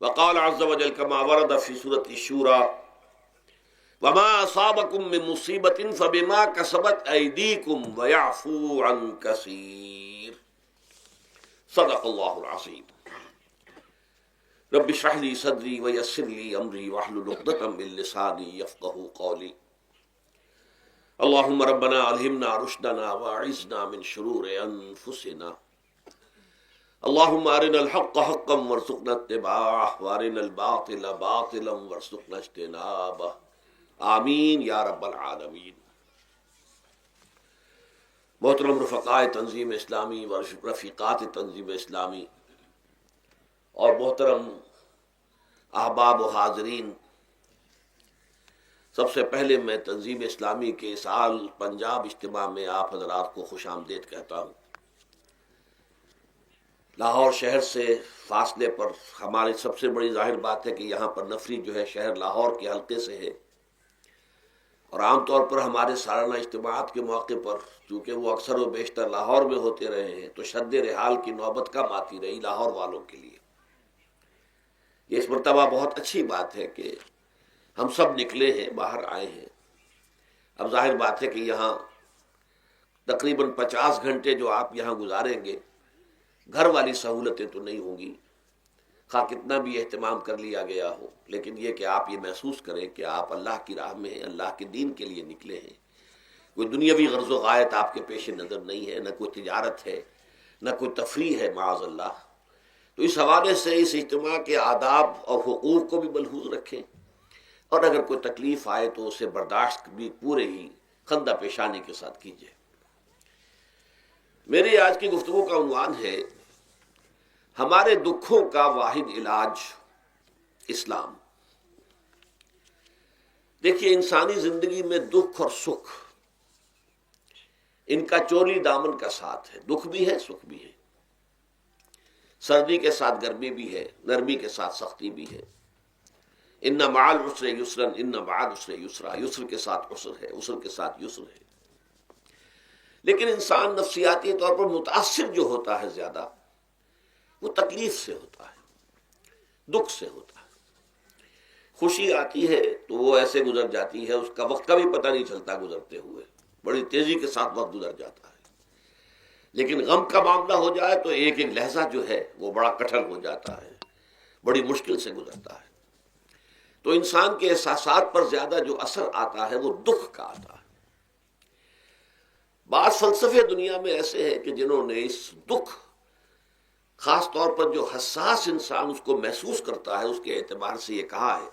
وقال عز وجل كما ورد في سورة الشورى وما أصابكم من مصيبة فبما كسبت أيديكم ويعفو عن كثير صدق الله العظيم. رب اشرح لي صدري ويسر لي أمري واحلل عقدة من لساني يفقهوا قولي. اللهم ربنا ألهمنا رشدنا وأعذنا من شرور أنفسنا. اللهم أرنا الحق حقا وارزقنا اتباعه وأرنا الباطل باطلا وارزقنا اجتنابه آمین یا رب العالمین. محترم رفقائے تنظیم اسلامی و رفیقات تنظیم اسلامی اور محترم احباب و حاضرین، سب سے پہلے میں تنظیم اسلامی کے سال پنجاب اجتماع میں آپ حضرات کو خوش آمدید کہتا ہوں. لاہور شہر سے فاصلے پر ہماری سب سے بڑی ظاہر بات ہے کہ یہاں پر نفری جو ہے شہر لاہور کے حلقے سے ہے، اور عام طور پر ہمارے سالانہ اجتماعات کے موقع پر چونکہ وہ اکثر و بیشتر لاہور میں ہوتے رہے ہیں تو شد رحال کی نوبت کم آتی رہی لاہور والوں کے لیے. یہ اس مرتبہ بہت اچھی بات ہے کہ ہم سب نکلے ہیں، باہر آئے ہیں. اب ظاہر بات ہے کہ یہاں تقریباً 50 گھنٹے جو آپ یہاں گزاریں گے، گھر والی سہولتیں تو نہیں ہوں گی، خواہ کتنا بھی اہتمام کر لیا گیا ہو، لیکن یہ کہ آپ یہ محسوس کریں کہ آپ اللہ کی راہ میں ہیں، اللہ کے دین کے لیے نکلے ہیں. کوئی دنیاوی غرض و غایت آپ کے پیش نظر نہیں ہے، نہ کوئی تجارت ہے، نہ کوئی تفریح ہے معاذ اللہ. تو اس حوالے سے اس اجتماع کے آداب اور حقوق کو بھی ملحوظ رکھیں، اور اگر کوئی تکلیف آئے تو اسے برداشت بھی پورے ہی خندہ پیشانی کے ساتھ کیجیے. میری آج کی گفتگو کا عنوان ہے ہمارے دکھوں کا واحد علاج اسلام. دیکھیے، انسانی زندگی میں دکھ اور سکھ ان کا چولی دامن کا ساتھ ہے. دکھ بھی ہے، سکھ بھی ہے، سردی کے ساتھ گرمی بھی ہے، نرمی کے ساتھ سختی بھی ہے. ان مع العسر یسرا ان بعد العسر یسرا، یسر کے ساتھ عسر ہے، عسر کے ساتھ یسر ہے. لیکن انسان نفسیاتی طور پر متاثر جو ہوتا ہے زیادہ، وہ تکلیف سے ہوتا ہے، دکھ سے ہوتا ہے. خوشی آتی ہے تو وہ ایسے گزر جاتی ہے، اس کا وقت کا بھی پتہ نہیں چلتا، گزرتے ہوئے بڑی تیزی کے ساتھ وقت گزر جاتا ہے. لیکن غم کا معاملہ ہو جائے تو ایک ایک لحظہ جو ہے وہ بڑا کٹھن ہو جاتا ہے، بڑی مشکل سے گزرتا ہے. تو انسان کے احساسات پر زیادہ جو اثر آتا ہے وہ دکھ کا آتا ہے. بعض فلسفے دنیا میں ایسے ہیں کہ جنہوں نے اس دکھ، خاص طور پر جو حساس انسان اس کو محسوس کرتا ہے، اس کے اعتبار سے یہ کہا ہے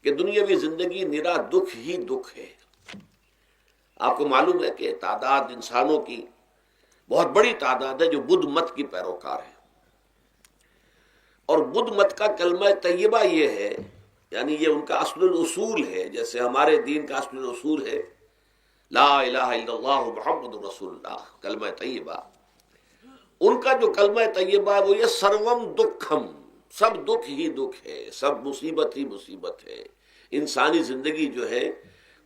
کہ دنیاوی زندگی نرا دکھ ہی دکھ ہے. آپ کو معلوم ہے کہ تعداد انسانوں کی بہت بڑی تعداد ہے جو بدھ مت کی پیروکار ہے، اور بدھ مت کا کلمہ طیبہ یہ ہے، یعنی یہ ان کا اصل الاصول ہے. جیسے ہمارے دین کا اصل الاصول ہے لا الہ الا اللہ محمد رسول اللہ، کلمہ طیبہ. ان کا جو کلمہ طیبہ ہے وہ یہ سروم دکھم، سب دکھ ہی دکھ ہے، سب مصیبت ہی مصیبت ہے. انسانی زندگی جو ہے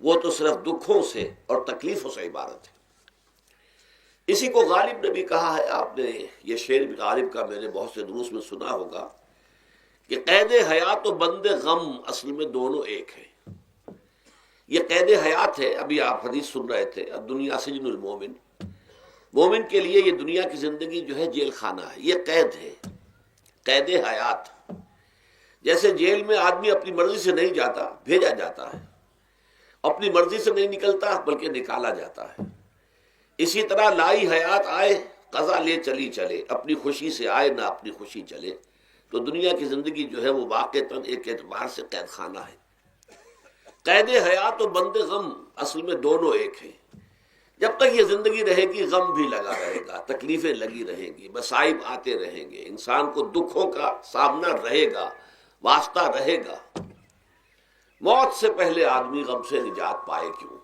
وہ تو صرف دکھوں سے اور تکلیفوں سے عبارت ہے. اسی کو غالب نے بھی کہا ہے، آپ نے یہ شعر بھی غالب کا میں نے بہت سے دروس میں سنا ہوگا کہ قید حیات و بند غم اصل میں دونوں ایک ہیں. یہ قید حیات ہے. ابھی آپ حدیث سن رہے تھے دنیا سجن المومن، مومن کے لیے یہ دنیا کی زندگی جو ہے جیل خانہ ہے، یہ قید ہے، قید حیات. جیسے جیل میں آدمی اپنی مرضی سے نہیں جاتا، بھیجا جاتا ہے، اپنی مرضی سے نہیں نکلتا بلکہ نکالا جاتا ہے. اسی طرح لائی حیات آئے قضا لے چلی چلے، اپنی خوشی سے آئے نہ اپنی خوشی چلے. تو دنیا کی زندگی جو ہے وہ واقعتاً ایک اعتبار سے قید خانہ ہے. قید حیات و بند غم اصل میں دونوں ایک ہیں. جب تک یہ زندگی رہے گی غم بھی لگا رہے گا، تکلیفیں لگی رہیں گی، مصائب آتے رہیں گے، انسان کو دکھوں کا سامنا رہے گا، واسطہ رہے گا. موت سے پہلے آدمی غم سے نجات پائے کیوں؟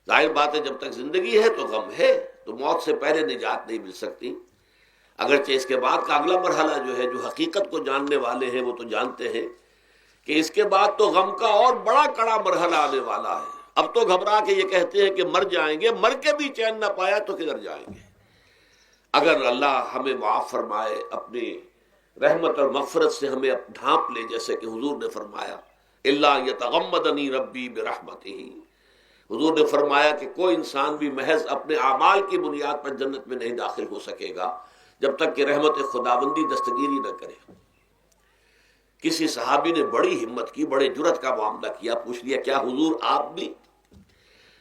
ظاہر بات ہے جب تک زندگی ہے تو غم ہے، تو موت سے پہلے نجات نہیں مل سکتی. اگرچہ اس کے بعد کا اگلا مرحلہ جو ہے، جو حقیقت کو جاننے والے ہیں وہ تو جانتے ہیں کہ اس کے بعد تو غم کا اور بڑا کڑا مرحلہ آنے والا ہے. اب تو گھبرا کے یہ کہتے ہیں کہ مر جائیں گے، مر کے بھی چین نہ پایا تو کدھر جائیں گے. اگر اللہ ہمیں معاف فرمائے، اپنی رحمت اور مغفرت سے ہمیں اب ڈھانپ لے، جیسے کہ حضور نے فرمایا الا یتغمدنی ربی برحمتہ۔ حضور نے فرمایا کہ کوئی انسان بھی محض اپنے اعمال کی بنیاد پر جنت میں نہیں داخل ہو سکے گا جب تک کہ رحمت خداوندی دستگیری نہ کرے۔ کسی صحابی نے بڑی ہمت کی، بڑے جرت کا معاملہ کیا، پوچھ لیا کیا حضور آپ بھی؟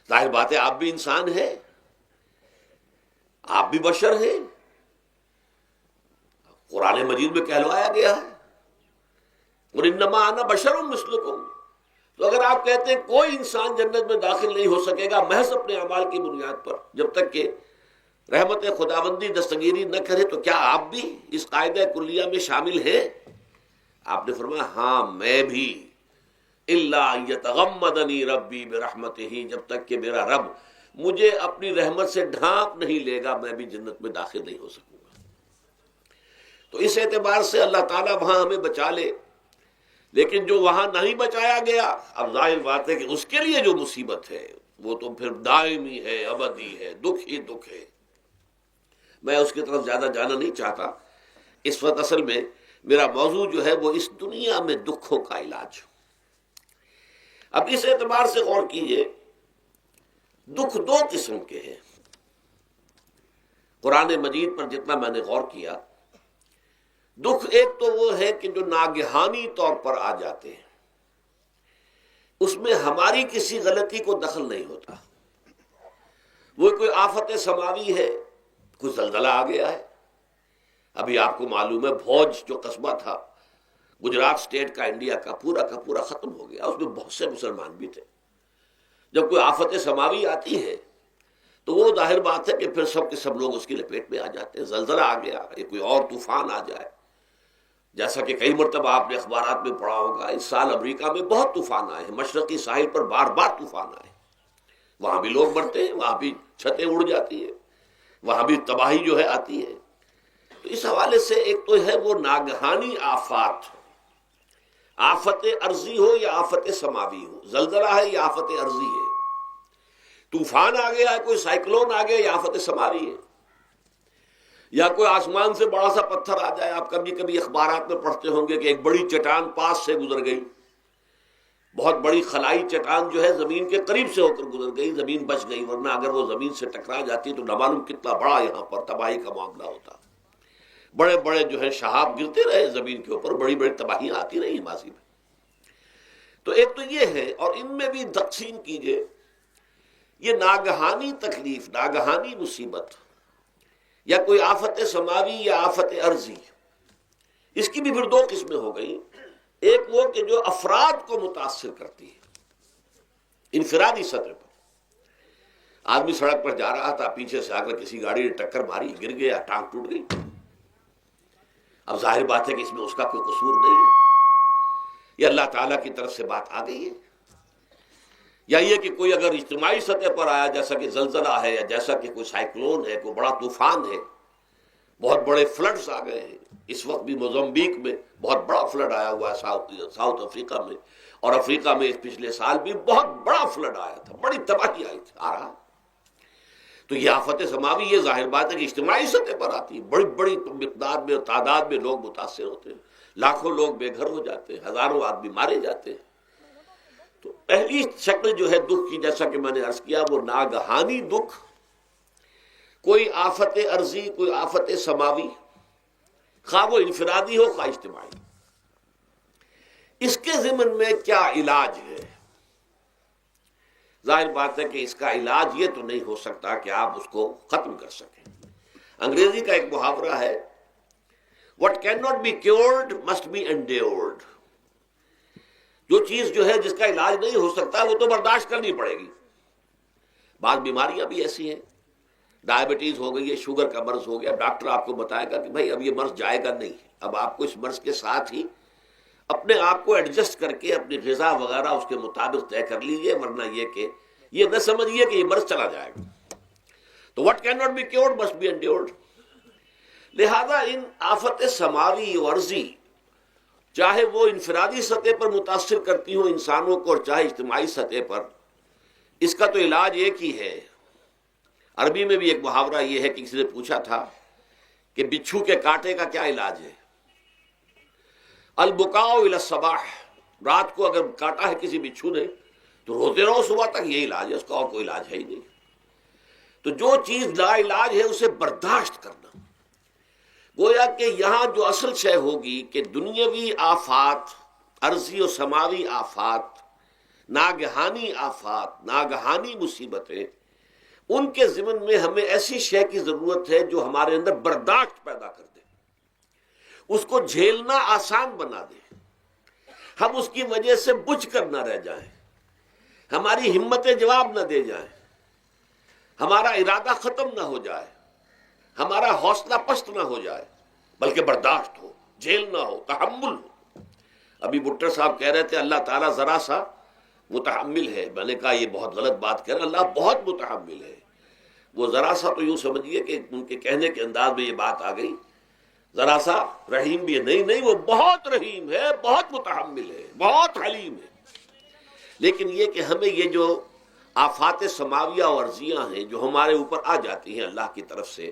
ظاہر بات ہے آپ بھی انسان ہیں، آپ بھی بشر ہیں، قرآن مجید میں کہلوایا گیا ہے قُلْ إِنَّمَا أَنَا بَشَرٌ مِثْلُكُمْ۔ تو اگر آپ کہتے ہیں کوئی انسان جنت میں داخل نہیں ہو سکے گا محض اپنے اعمال کی بنیاد پر جب تک کہ رحمت خداوندی دستگیری نہ کرے، تو کیا آپ بھی اس قاعدہ کلیہ میں شامل ہیں؟ آپ نے فرمایا ہاں میں بھی، الا یتغمدنی ربی برحمتہ، جب تک کہ میرا رب مجھے اپنی رحمت سے ڈھانپ نہیں لے گا میں بھی جنت میں داخل نہیں ہو سکوں گا۔ تو اس اعتبار سے اللہ تعالیٰ وہاں ہمیں بچا لے، لیکن جو وہاں نہیں بچایا گیا، اب ظاہر بات ہے کہ اس کے لیے جو مصیبت ہے وہ تو پھر دائمی ہے، ابدی ہے، دکھ ہی دکھ ہے۔ میں اس کی طرف زیادہ جانا نہیں چاہتا، اس وقت اصل میں میرا موضوع جو ہے وہ اس دنیا میں دکھوں کا علاج۔ اب اس اعتبار سے غور کیجئے، دکھ دو قسم کے ہیں۔ قرآن مجید پر جتنا میں نے غور کیا، دکھ ایک تو وہ ہے کہ جو ناگہانی طور پر آ جاتے ہیں، اس میں ہماری کسی غلطی کو دخل نہیں ہوتا۔ وہ کوئی آفت سماوی ہے، کوئی زلزلہ آ گیا ہے۔ ابھی آپ کو معلوم ہے بھوج جو قصبہ تھا گجرات اسٹیٹ کا، انڈیا کا پورا ختم ہو گیا، اس میں بہت سے مسلمان بھی تھے۔ جب کوئی آفت سماوی آتی ہے تو وہ ظاہر بات ہے کہ پھر سب کے سب لوگ اس کی لپیٹ میں آ جاتے ہیں۔ زلزلہ آ گیا یا کوئی اور طوفان آ جائے، جیسا کہ کئی مرتبہ آپ نے اخبارات میں پڑھا ہوگا، اس سال امریکہ میں بہت طوفان آئے ہیں، مشرقی ساحل پر بار بار طوفان آئے، وہاں بھی لوگ مرتے ہیں، وہاں بھی چھتیں اڑ جاتی ہیں، وہاں بھی تباہی جو ہے آتی ہے۔ تو اس حوالے سے ایک تو ہے وہ ناگہانی آفات، آفت ارضی ہو یا آفت سماوی ہو، زلزلہ ہے یا آفت ارضی ہے، طوفان آ گیا ہے، کوئی سائیکلون آ گیا یا آفت سماوی ہے، یا کوئی آسمان سے بڑا سا پتھر آ جائے۔ آپ کبھی کبھی اخبارات میں پڑھتے ہوں گے کہ ایک بڑی چٹان پاس سے گزر گئی، بہت بڑی خلائی چٹان جو ہے زمین کے قریب سے ہو کر گزر گئی، زمین بچ گئی، ورنہ اگر وہ زمین سے ٹکرا جاتی تو نہ معلوم کتنا بڑا یہاں پر تباہی کا معاملہ ہوتا۔ بڑے بڑے جو ہے شہاب گرتے رہے زمین کے اوپر، بڑی بڑی تباہیاں آتی رہی ماضی میں۔ تو ایک تو یہ ہے، اور ان میں بھی تقسیم کیجئے، یہ ناگہانی تکلیف، ناگہانی مصیبت، یا کوئی آفت سماوی یا آفت ارضی، اس کی بھی پھر دو قسمیں ہو گئی۔ ایک وہ کہ جو افراد کو متاثر کرتی ہے انفرادی سطح پر، آدمی سڑک پر جا رہا تھا، پیچھے سے آ کر کسی گاڑی نے ٹکر ماری، گر گیا، ٹانگ ٹوٹ گئی۔ اب ظاہر بات ہے کہ اس میں اس کا کوئی قصور نہیں ہے، یہ اللہ تعالیٰ کی طرف سے بات آ گئی ہے۔ یا یہ کہ کوئی اگر اجتماعی سطح پر آیا، جیسا کہ زلزلہ ہے، یا جیسا کہ کوئی سائیکلون ہے، کوئی بڑا طوفان ہے، بہت بڑے فلڈز آ گئے ہیں۔ اس وقت بھی موزمبیق میں بہت بڑا فلڈ آیا ہوا ہے، ساؤتھ افریقہ میں، اور افریقہ میں پچھلے سال بھی بہت بڑا فلڈ آیا تھا، بڑی تباہی آئی تھی، آ رہا۔ تو یہ آفت سماوی، یہ ظاہر بات ہے کہ اجتماعی سطح پر آتی ہے، بڑی بڑی مقدار میں اور تعداد میں لوگ متاثر ہوتے ہیں، لاکھوں لوگ بے گھر ہو جاتے ہیں، ہزاروں آدمی مارے جاتے ہیں۔ تو پہلی شکل جو ہے دکھ کی، جیسا کہ میں نے عرض کیا، وہ ناگہانی دکھ، کوئی آفت ارضی، کوئی آفت سماوی، خواہ وہ انفرادی ہو خواہ اجتماعی۔ اس کے ضمن میں کیا علاج ہے؟ ظاہر بات ہے کہ اس کا علاج یہ تو نہیں ہو سکتا کہ آپ اس کو ختم کر سکیں۔ انگریزی کا ایک محاورہ ہے، What cannot be cured must be endured۔ جو چیز جو ہے جس کا علاج نہیں ہو سکتا وہ تو برداشت کرنی پڑے گی۔ بعض بیماریاں بھی ایسی ہیں، ڈائبٹیز ہو گئی ہے، شوگر کا مرض ہو گیا، ڈاکٹر آپ کو بتائے گا کہ بھائی اب یہ مرض جائے گا نہیں، اب آپ کو اس مرض کے ساتھ ہی اپنے آپ کو ایڈجسٹ کر کے اپنی غذا وغیرہ اس کے مطابق طے کر لیجیے، ورنہ یہ کہ یہ نہ سمجھیے کہ یہ مرض چلا جائے گا۔ تو what cannot be cured must be endured۔ لہذا ان آفت سماوی و ارضی، چاہے وہ انفرادی سطح پر متاثر کرتی ہوں انسانوں کو اور چاہے اجتماعی سطح پر، اس کا تو علاج ایک ہی ہے۔ عربی میں بھی ایک محاورہ یہ ہے کہ کسی نے پوچھا تھا کہ بچھو کے کانٹے کا کیا علاج ہے؟ البکاء الی الصباح، رات کو اگر کاٹا ہے کسی بچھو نے تو روتے رہو صبح تک، یہ علاج ہے، اس کا اور کوئی علاج ہے ہی نہیں۔ تو جو چیز لا علاج ہے اسے برداشت کرنا، گویا کہ یہاں جو اصل شے ہوگی کہ دنیاوی آفات، عرضی و سماوی آفات، ناگہانی آفات، ناگہانی مصیبتیں، ان کے ضمن میں ہمیں ایسی شے کی ضرورت ہے جو ہمارے اندر برداشت پیدا کر دے، اس کو جھیلنا آسان بنا دے، ہم اس کی وجہ سے بجھ کر نہ رہ جائیں، ہماری ہمتیں جواب نہ دے جائیں، ہمارا ارادہ ختم نہ ہو جائے، ہمارا حوصلہ پست نہ ہو جائے، بلکہ برداشت ہو، جھیلنا ہو، تحمل ہو۔ ابھی بٹر صاحب کہہ رہے تھے اللہ تعالیٰ ذرا سا متحمل ہے، میں نے کہا یہ بہت غلط بات کہہ رہے ہیں، اللہ بہت متحمل ہے۔ وہ ذرا سا تو یوں سمجھیے کہ ان کے کہنے کے انداز میں یہ بات آ گئی، ذرا سا رحیم بھی ہے، نہیں وہ بہت رحیم ہے، بہت متحمل ہے، بہت حلیم ہے۔ لیکن یہ کہ ہمیں یہ جو آفات سماویہ اور عرضیاں ہیں جو ہمارے اوپر آ جاتی ہیں اللہ کی طرف سے،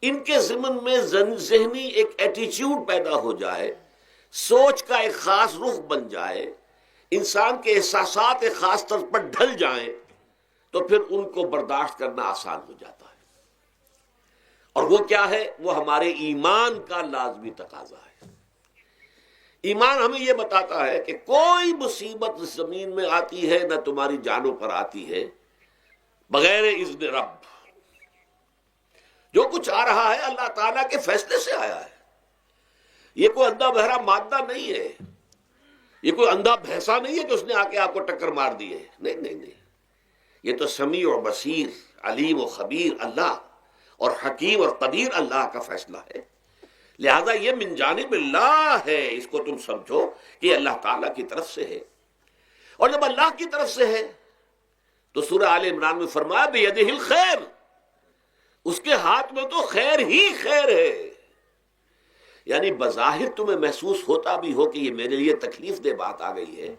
ان کے ضمن میں ذہنی ایک ایٹیچیوڈ پیدا ہو جائے، سوچ کا ایک خاص رخ بن جائے، انسان کے احساسات ایک خاص طرز پر ڈھل جائیں، تو پھر ان کو برداشت کرنا آسان ہو جاتا ہے۔ اور وہ کیا ہے؟ وہ ہمارے ایمان کا لازمی تقاضا ہے۔ ایمان ہمیں یہ بتاتا ہے کہ کوئی مصیبت اس زمین میں آتی ہے نہ تمہاری جانوں پر آتی ہے بغیر اذن رب۔ جو کچھ آ رہا ہے اللہ تعالیٰ کے فیصلے سے آیا ہے، یہ کوئی اندھا بہرا مادہ نہیں ہے، یہ کوئی اندھا بھینسا نہیں ہے کہ اس نے آ کے آپ کو ٹکر مار دی ہے، نہیں، یہ تو سمیع و بصیر، علیم و خبیر اللہ اور حکیم اور قدیر اللہ کا فیصلہ ہے۔ لہذا یہ من جانب اللہ ہے، اس کو تم سمجھو کہ یہ اللہ تعالیٰ کی طرف سے ہے۔ اور جب اللہ کی طرف سے ہے تو سورہ آل عمران میں فرمایا بیدہ الخیر، اس کے ہاتھ میں تو خیر ہی خیر ہے۔ یعنی بظاہر تمہیں محسوس ہوتا بھی ہو کہ یہ میرے لیے تکلیف دہ بات آ گئی ہے،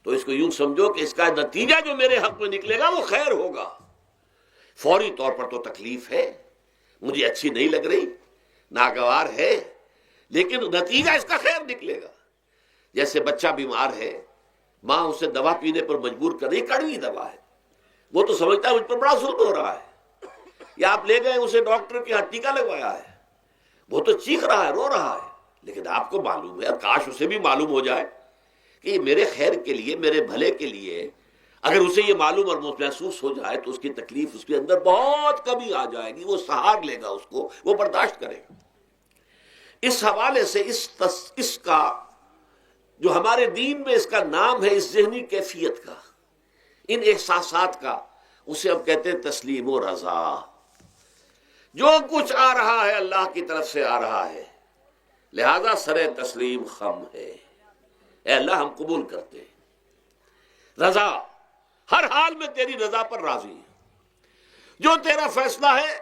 تو اس کو یوں سمجھو کہ اس کا نتیجہ جو میرے حق میں نکلے گا وہ خیر ہوگا۔ فوری طور پر تو تکلیف ہے، مجھے اچھی نہیں لگ رہی، ناگوار ہے، لیکن نتیجہ اس کا خیر نکلے گا۔ جیسے بچہ بیمار ہے، ماں اسے دوا پینے پر مجبور کر رہی، کڑوی دوا ہے، وہ تو سمجھتا ہے مجھ پر بڑا ظلم ہو رہا ہے، یا آپ لے گئے اسے ڈاکٹر کے ہاں ٹیکا لگوایا ہے، وہ تو چیخ رہا ہے، رو رہا ہے، لیکن آپ کو معلوم ہے، کاش اسے بھی معلوم ہو جائے کہ یہ میرے خیر کے لیے، میرے بھلے کے لیے، اگر اسے یہ معلوم اور محسوس ہو جائے تو اس کی تکلیف اس کے اندر بہت کمی آ جائے گی، وہ سہار لے گا، اس کو وہ برداشت کرے گا۔ اس حوالے سے اس کا جو ہمارے دین میں اس کا نام ہے، اس ذہنی کیفیت کا، ان احساسات کا، اسے ہم کہتے ہیں تسلیم و رضا۔ جو کچھ آ رہا ہے اللہ کی طرف سے آ رہا ہے، لہذا سر تسلیم خم ہے، اے اللہ ہم قبول کرتے ہیں، رضا، ہر حال میں تیری رضا پر راضی ہیں، جو تیرا فیصلہ ہے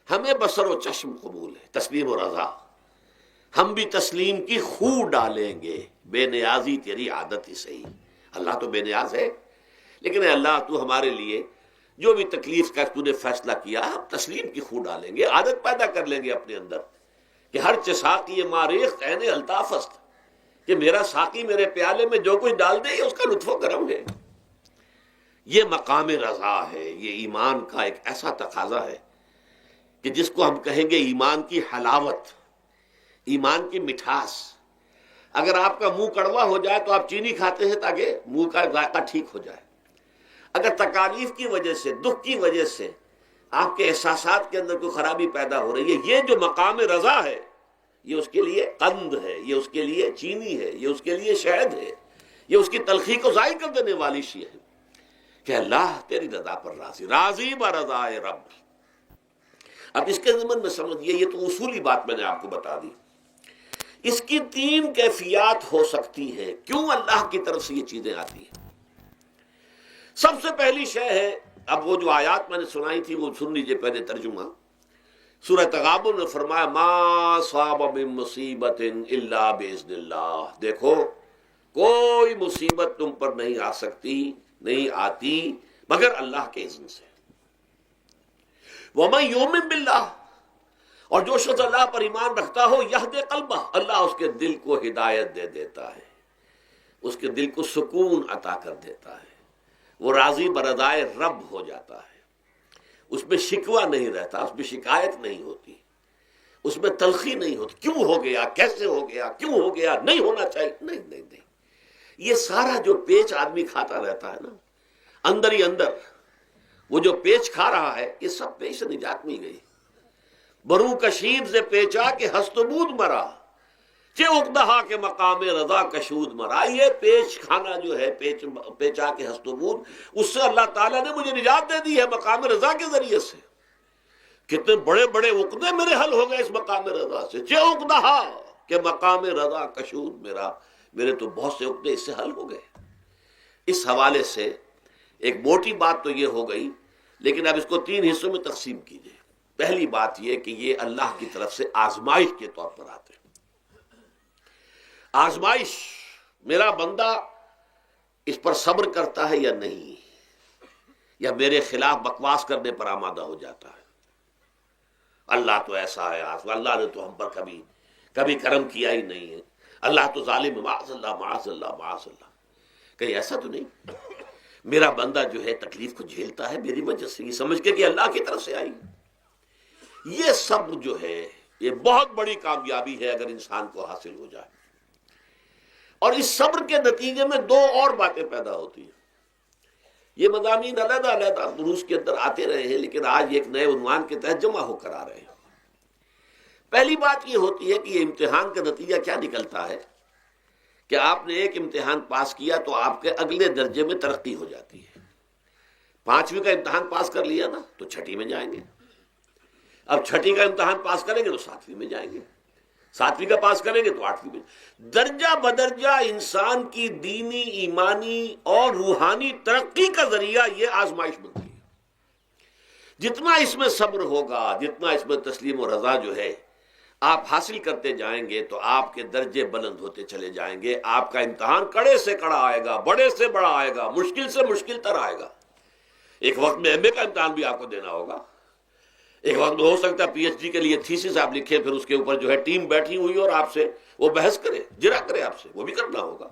ہمیں بصر و چشم قبول ہے، تسلیم و رضا۔ ہم بھی تسلیم کی خو ڈالیں گے، بے نیازی تیری عادت ہی صحیح۔ اللہ تو بے نیاز ہے، لیکن اے اللہ تو ہمارے لیے جو بھی تکلیف کا تو نے فیصلہ کیا، ہم تسلیم کی خو ڈالیں گے، عادت پیدا کر لیں گے اپنے اندر کہ ہر ساقی ماریخ عین الطاف است، کہ میرا ساقی میرے پیالے میں جو کچھ ڈال دے اس کا لطف و کرم ہے۔ یہ مقام رضا ہے، یہ ایمان کا ایک ایسا تقاضا ہے کہ جس کو ہم کہیں گے ایمان کی حلاوت، ایمان کی مٹھاس۔ اگر آپ کا منہ کڑوا ہو جائے تو آپ چینی کھاتے ہیں تاکہ منہ کا ذائقہ ٹھیک ہو جائے۔ اگر تکالیف کی وجہ سے، دکھ کی وجہ سے آپ کے احساسات کے اندر کوئی خرابی پیدا ہو رہی ہے، یہ جو مقام رضا ہے، یہ اس کے لیے قند ہے، یہ اس کے لیے چینی ہے، یہ اس کے لیے شہد ہے، یہ اس کی تلخی کو ظاہر کر دینے والی شیء ہے کہ اللہ تیری رضا پر راضی، راضی برضائے رب۔ اب اس کے ضمن میں سمجھئے، یہ تو اصولی بات میں نے آپ کو بتا دی، اس کی تین کیفیات ہو سکتی ہے، کیوں اللہ کی طرف سے یہ چیزیں آتی ہیں۔ سب سے پہلی شے ہے، اب وہ جو آیات میں نے سنائی تھی وہ سن لیجئے پہلے ترجمہ۔ سورہ تغابن میں فرمایا ما صاب من مصیبت الا باذن اللہ، دیکھو کوئی مصیبت تم پر نہیں آ سکتی، نہیں آتی مگر اللہ کے اذن سے۔ ومن یؤمن باللہ، اور جو شخص اللہ پر ایمان رکھتا ہو یہد قلبہ، اللہ اس کے دل کو ہدایت دے دیتا ہے، اس کے دل کو سکون عطا کر دیتا ہے، وہ راضی برضائے رب ہو جاتا ہے، اس میں شکوہ نہیں رہتا، اس میں شکایت نہیں ہوتی، اس میں تلخی نہیں ہوتی، کیوں ہو گیا، کیسے ہو گیا، کیوں ہو گیا، نہیں ہونا چاہیے، نہیں نہیں نہیں۔ یہ سارا جو پیچ آدمی کھاتا رہتا ہے نا اندر ہی اندر، وہ جو پیچ کھا رہا ہے، یہ سب پیچ سے نجات مل گئی۔ برو کشید سے پیچا کہ ہست بود مرا، چے اقدہا کے مقام رضا کشود مرا۔ یہ پیچ کھانا جو ہے، پیچا کے ہست بود، اس سے اللہ تعالیٰ نے مجھے نجات دے دی ہے مقام رضا کے ذریعے سے۔ کتنے بڑے بڑے عقدے میرے حل ہو گئے اس مقام رضا سے، چے عقدہا کہ مقام رضا کشود میرا، میرے تو بہت سے عقدے اس سے حل ہو گئے۔ اس حوالے سے ایک موٹی بات تو یہ ہو گئی، لیکن اب اس کو 3 حصوں میں تقسیم کیجئے۔ پہلی بات یہ کہ یہ اللہ کی طرف سے آزمائش کے طور پر آتے ہیں۔ آزمائش، میرا بندہ اس پر صبر کرتا ہے یا نہیں، یا میرے خلاف بکواس کرنے پر آمادہ ہو جاتا ہے۔ اللہ تو ایسا ہے، اللہ نے تو ہم پر کبھی کرم کیا ہی نہیں ہے، اللہ تو ظالم، معاذ اللہ معاذ اللہ معاذ اللہ۔ کہیں ایسا تو نہیں، میرا بندہ جو ہے تکلیف کو جھیلتا ہے میری وجہ سے، یہ سمجھ کے کہ اللہ کی طرف سے آئی۔ یہ صبر جو ہے یہ بہت بڑی کامیابی ہے اگر انسان کو حاصل ہو جائے۔ اور اس صبر کے نتیجے میں 2 اور باتیں پیدا ہوتی ہیں۔ یہ مضامین علیحدہ علیحدہ دروس کے اندر آتے رہے ہیں، لیکن آج ایک نئے عنوان کے تحت جمع ہو کر آ رہے ہیں۔ پہلی بات یہ ہوتی ہے کہ یہ امتحان کا نتیجہ کیا نکلتا ہے کہ آپ نے ایک امتحان پاس کیا تو آپ کے اگلے درجے میں ترقی ہو جاتی ہے۔ 5ویں کا امتحان پاس کر لیا نا تو 6ٹھی میں جائیں گے، اب 6ٹھی کا امتحان پاس کریں گے تو 7ویں میں جائیں گے، 7ویں کا پاس کریں گے تو 8ویں میں۔ درجہ بدرجہ انسان کی دینی، ایمانی اور روحانی ترقی کا ذریعہ یہ آزمائش بنتی ہے۔ جتنا اس میں صبر ہوگا، جتنا اس میں تسلیم و رضا جو ہے آپ حاصل کرتے جائیں گے تو آپ کے درجے بلند ہوتے چلے جائیں گے۔ آپ کا امتحان کڑے سے کڑا آئے گا، بڑے سے بڑا آئے گا، مشکل سے مشکل تر آئے گا۔ ایک وقت میں ایم اے کا امتحان بھی آپ کو دینا ہوگا، ایک وقت میں ہو سکتا ہے پی ایچ ڈی کے لیے تھیسس آپ لکھیں، پھر اس کے اوپر جو ہے ٹیم بیٹھی ہوئی اور آپ سے وہ بحث کرے، جرا کرے آپ سے، وہ بھی کرنا ہوگا۔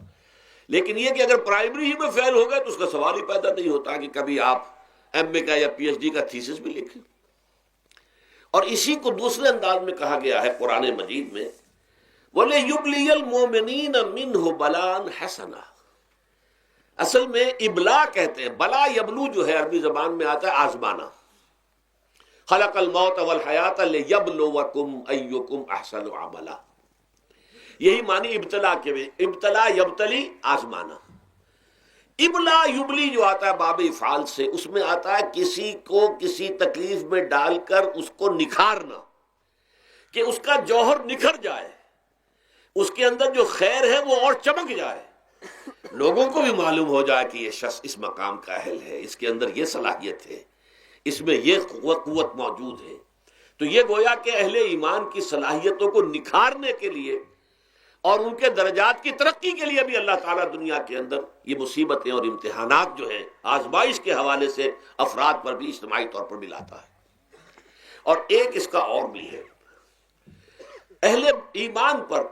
لیکن یہ کہ اگر پرائمری ہی میں فیل ہو گئے تو اس کا سوال ہی پیدا نہیں ہوتا کہ کبھی آپ ایم اے کا یا پی ایچ ڈی کا تھیسس بھی لکھیں۔ اور اسی کو دوسرے انداز میں کہا گیا ہے قرآن مجید میں، وَلِيُبْلِيَ الْمُؤْمِنِينَ مِنْهُ بَلَاءً حَسَنًا۔ اصل میں ابلا کہتے ہیں، بلا یبلو جو ہے عربی زبان میں آتا ہے آزمانا۔ خلق الموت والحیات لیبلوکم ایکم احسن عملا، یہی معنی ابتلا کے میں، ابتلا یبتلی آزمانا۔ ابلا یبلی جو آتا ہے باب افعال سے، اس میں آتا ہے کسی کو کسی تکلیف میں ڈال کر اس کو نکھارنا، کہ اس کا جوہر نکھر جائے، اس کے اندر جو خیر ہے وہ اور چمک جائے، لوگوں کو بھی معلوم ہو جائے کہ یہ شخص اس مقام کا اہل ہے، اس کے اندر یہ صلاحیت ہے، اس میں یہ قوت موجود ہے۔ تو یہ گویا کہ اہل ایمان کی صلاحیتوں کو نکھارنے کے لیے اور ان کے درجات کی ترقی کے لیے بھی اللہ تعالیٰ دنیا کے اندر یہ مصیبتیں اور امتحانات جو ہیں آزمائش کے حوالے سے افراد پر بھی اجتماعی طور پر بھی لاتا ہے۔ اور ایک اس کا اور بھی ہے، اہل ایمان پر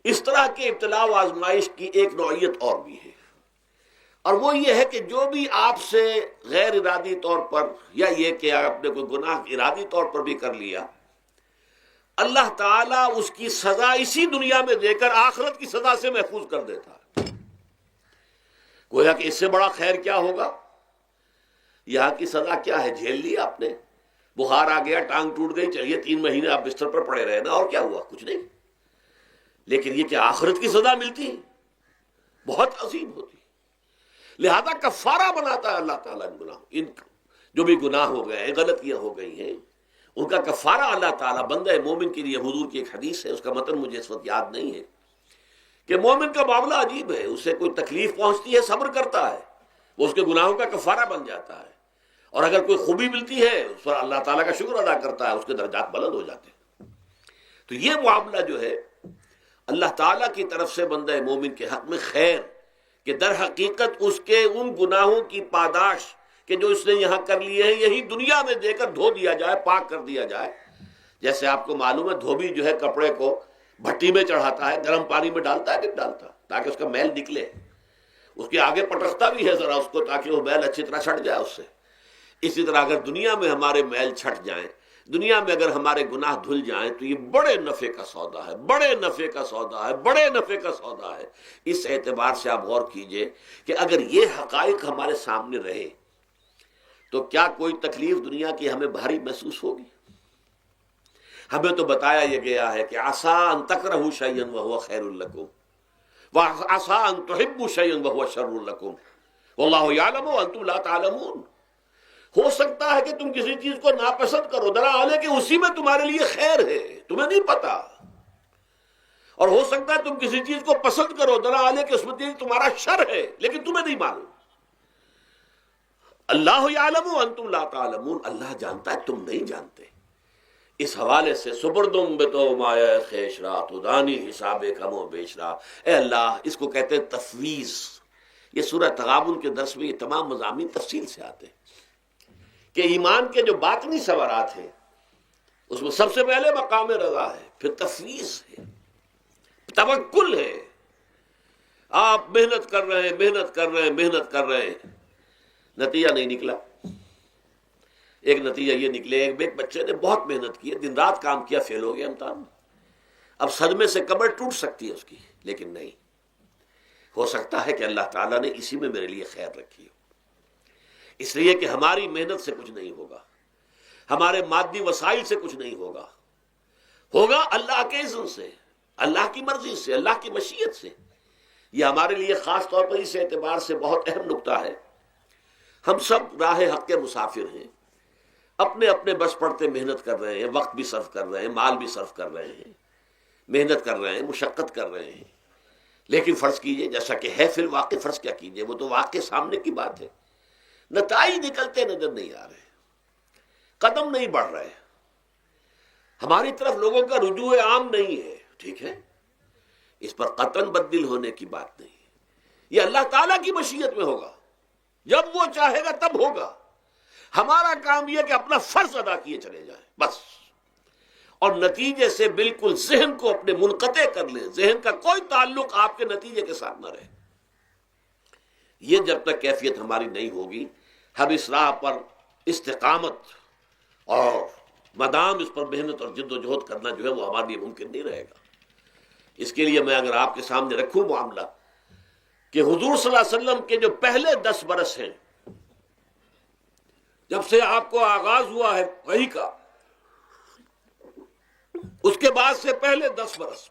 اس طرح کے ابتلاء و آزمائش کی ایک نوعیت اور بھی ہے، اور وہ یہ ہے کہ جو بھی آپ سے غیر ارادی طور پر، یا یہ کہ آپ نے کوئی گناہ ارادی طور پر بھی کر لیا، اللہ تعالیٰ اس کی سزا اسی دنیا میں دے کر آخرت کی سزا سے محفوظ کر دیتا ہے۔ گویا کہ اس سے بڑا خیر کیا ہوگا؟ یہاں کی سزا کیا ہے؟ جھیل لی آپ نے، بخار آ گیا، ٹانگ ٹوٹ گئی، چلیے 3 مہینے آپ بستر پر پڑے رہے نا، اور کیا ہوا؟ کچھ نہیں۔ لیکن یہ کہ آخرت کی سزا ملتی بہت عظیم ہوتی، لہذا کفارہ بناتا ہے اللہ تعالیٰ ان گناہوں، ان جو بھی گناہ ہو گئے ہیں، غلطیاں ہو گئی ہیں، ان کا کفارہ اللہ تعالیٰ بندہ مومن کے لیے، حضور کی ایک حدیث ہے، اس کا متن مجھے اس وقت یاد نہیں ہے، کہ مومن کا معاملہ عجیب ہے، اسے کوئی تکلیف پہنچتی ہے صبر کرتا ہے، وہ اس کے گناہوں کا کفارہ بن جاتا ہے، اور اگر کوئی خوبی ملتی ہے اس پر اللہ تعالیٰ کا شکر ادا کرتا ہے، اس کے درجات بلند ہو جاتے ہیں۔ تو یہ معاملہ جو ہے اللہ تعالیٰ کی طرف سے بندہ مومن کے حق میں خیر، کہ در حقیقت اس کے ان گناہوں کی پاداش کہ جو اس نے یہاں کر لیے ہیں یہی دنیا میں دے کر دھو دیا جائے، پاک کر دیا جائے، جیسے آپ کو معلوم ہے دھوبی جو ہے کپڑے کو بھٹی میں چڑھاتا ہے، گرم پانی میں ڈالتا ہے کہ نہیں ڈالتا، تاکہ اس کا میل نکلے، اس کے آگے پٹکتا بھی ہے ذرا اس کو تاکہ وہ میل اچھی طرح چھٹ جائے اس سے۔ اسی طرح اگر دنیا میں ہمارے میل چھٹ جائیں، دنیا میں اگر ہمارے گناہ دھل جائیں تو یہ بڑے نفع کا سودا ہے، بڑے نفع کا سودا ہے، بڑے نفع کا سودا ہے۔ اس اعتبار سے آپ غور کیجئے کہ اگر یہ حقائق ہمارے سامنے رہے تو کیا کوئی تکلیف دنیا کی ہمیں بھاری محسوس ہوگی؟ ہمیں تو بتایا یہ گیا ہے کہ عسیٰ ان تکرہوا شیئا وہو خیر لکم وعسیٰ ان تحبوا شیئا وہو شر لکم واللہ یعلم وانتم لا تعلمون۔ ہو سکتا ہے کہ تم کسی چیز کو ناپسند کرو، دراصل کہ اسی میں تمہارے لیے خیر ہے، تمہیں نہیں پتا، اور ہو سکتا ہے تم کسی چیز کو پسند کرو، دراصل کہ اس میں تمہارا شر ہے لیکن تمہیں نہیں معلوم۔ اللہ یعلم وانتم لا تعلمون، اللہ جانتا ہے تم نہیں جانتے۔ اس حوالے سے سپردم بتو مایا خیش را تو دانی حساب کم و بیش را، اے اللہ، اس کو کہتے ہیں تفویض۔ یہ سورہ تغابن کے درس میں یہ تمام مضامین تفصیل سے آتے ہیں کہ ایمان کے جو باطنی ثمرات ہیں اس میں سب سے پہلے مقام رضا ہے، پھر تفویض ہے، توکل ہے۔ آپ محنت کر رہے ہیں، محنت کر رہے ہیں، محنت کر رہے ہیں، نتیجہ نہیں نکلا۔ ایک نتیجہ یہ نکلے، ایک بچے نے بہت محنت کی، دن رات کام کیا، فیل ہو گیا امتحان میں۔ اب صدمے سے کمر ٹوٹ سکتی ہے اس کی، لیکن نہیں، ہو سکتا ہے کہ اللہ تعالیٰ نے اسی میں میرے لیے خیر رکھی ہو۔ اس لیے کہ ہماری محنت سے کچھ نہیں ہوگا، ہمارے مادی وسائل سے کچھ نہیں ہوگا، ہوگا اللہ کے اذن سے، اللہ کی مرضی سے، اللہ کی مشیت سے۔ یہ ہمارے لیے خاص طور پر اس اعتبار سے بہت اہم نکتہ ہے، ہم سب راہ حق کے مسافر ہیں، اپنے اپنے بس پڑتے محنت کر رہے ہیں، وقت بھی صرف کر رہے ہیں، مال بھی صرف کر رہے ہیں، محنت کر رہے ہیں، مشقت کر رہے ہیں، لیکن فرض کیجئے جیسا کہ ہے فی الواقع، فرض کیا کیجئے، وہ تو واقع سامنے کی بات ہے، نتائج نکلتے نظر نہیں آ رہے، قدم نہیں بڑھ رہے، ہماری طرف لوگوں کا رجوع عام نہیں ہے، ٹھیک ہے، اس پر قطعاً بدل ہونے کی بات نہیں ہے، یہ اللہ تعالیٰ کی مشیت میں ہوگا، جب وہ چاہے گا تب ہوگا۔ ہمارا کام یہ کہ اپنا فرض ادا کیے چلے جائیں بس، اور نتیجے سے بالکل ذہن کو اپنے منقطع کر لیں، ذہن کا کوئی تعلق آپ کے نتیجے کے ساتھ نہ رہے۔ یہ جب تک کیفیت ہماری نہیں ہوگی، ہم اس راہ پر استقامت اور مدام اس پر محنت اور جد و جہد کرنا جو ہے وہ ہمارے لیے ممکن نہیں رہے گا۔ اس کے لیے میں اگر آپ کے سامنے رکھوں معاملہ کہ حضور صلی اللہ علیہ وسلم کے جو پہلے 10 برس ہیں، جب سے آپ کو آغاز ہوا ہے وحی کا، اس کے بعد سے پہلے 10 برس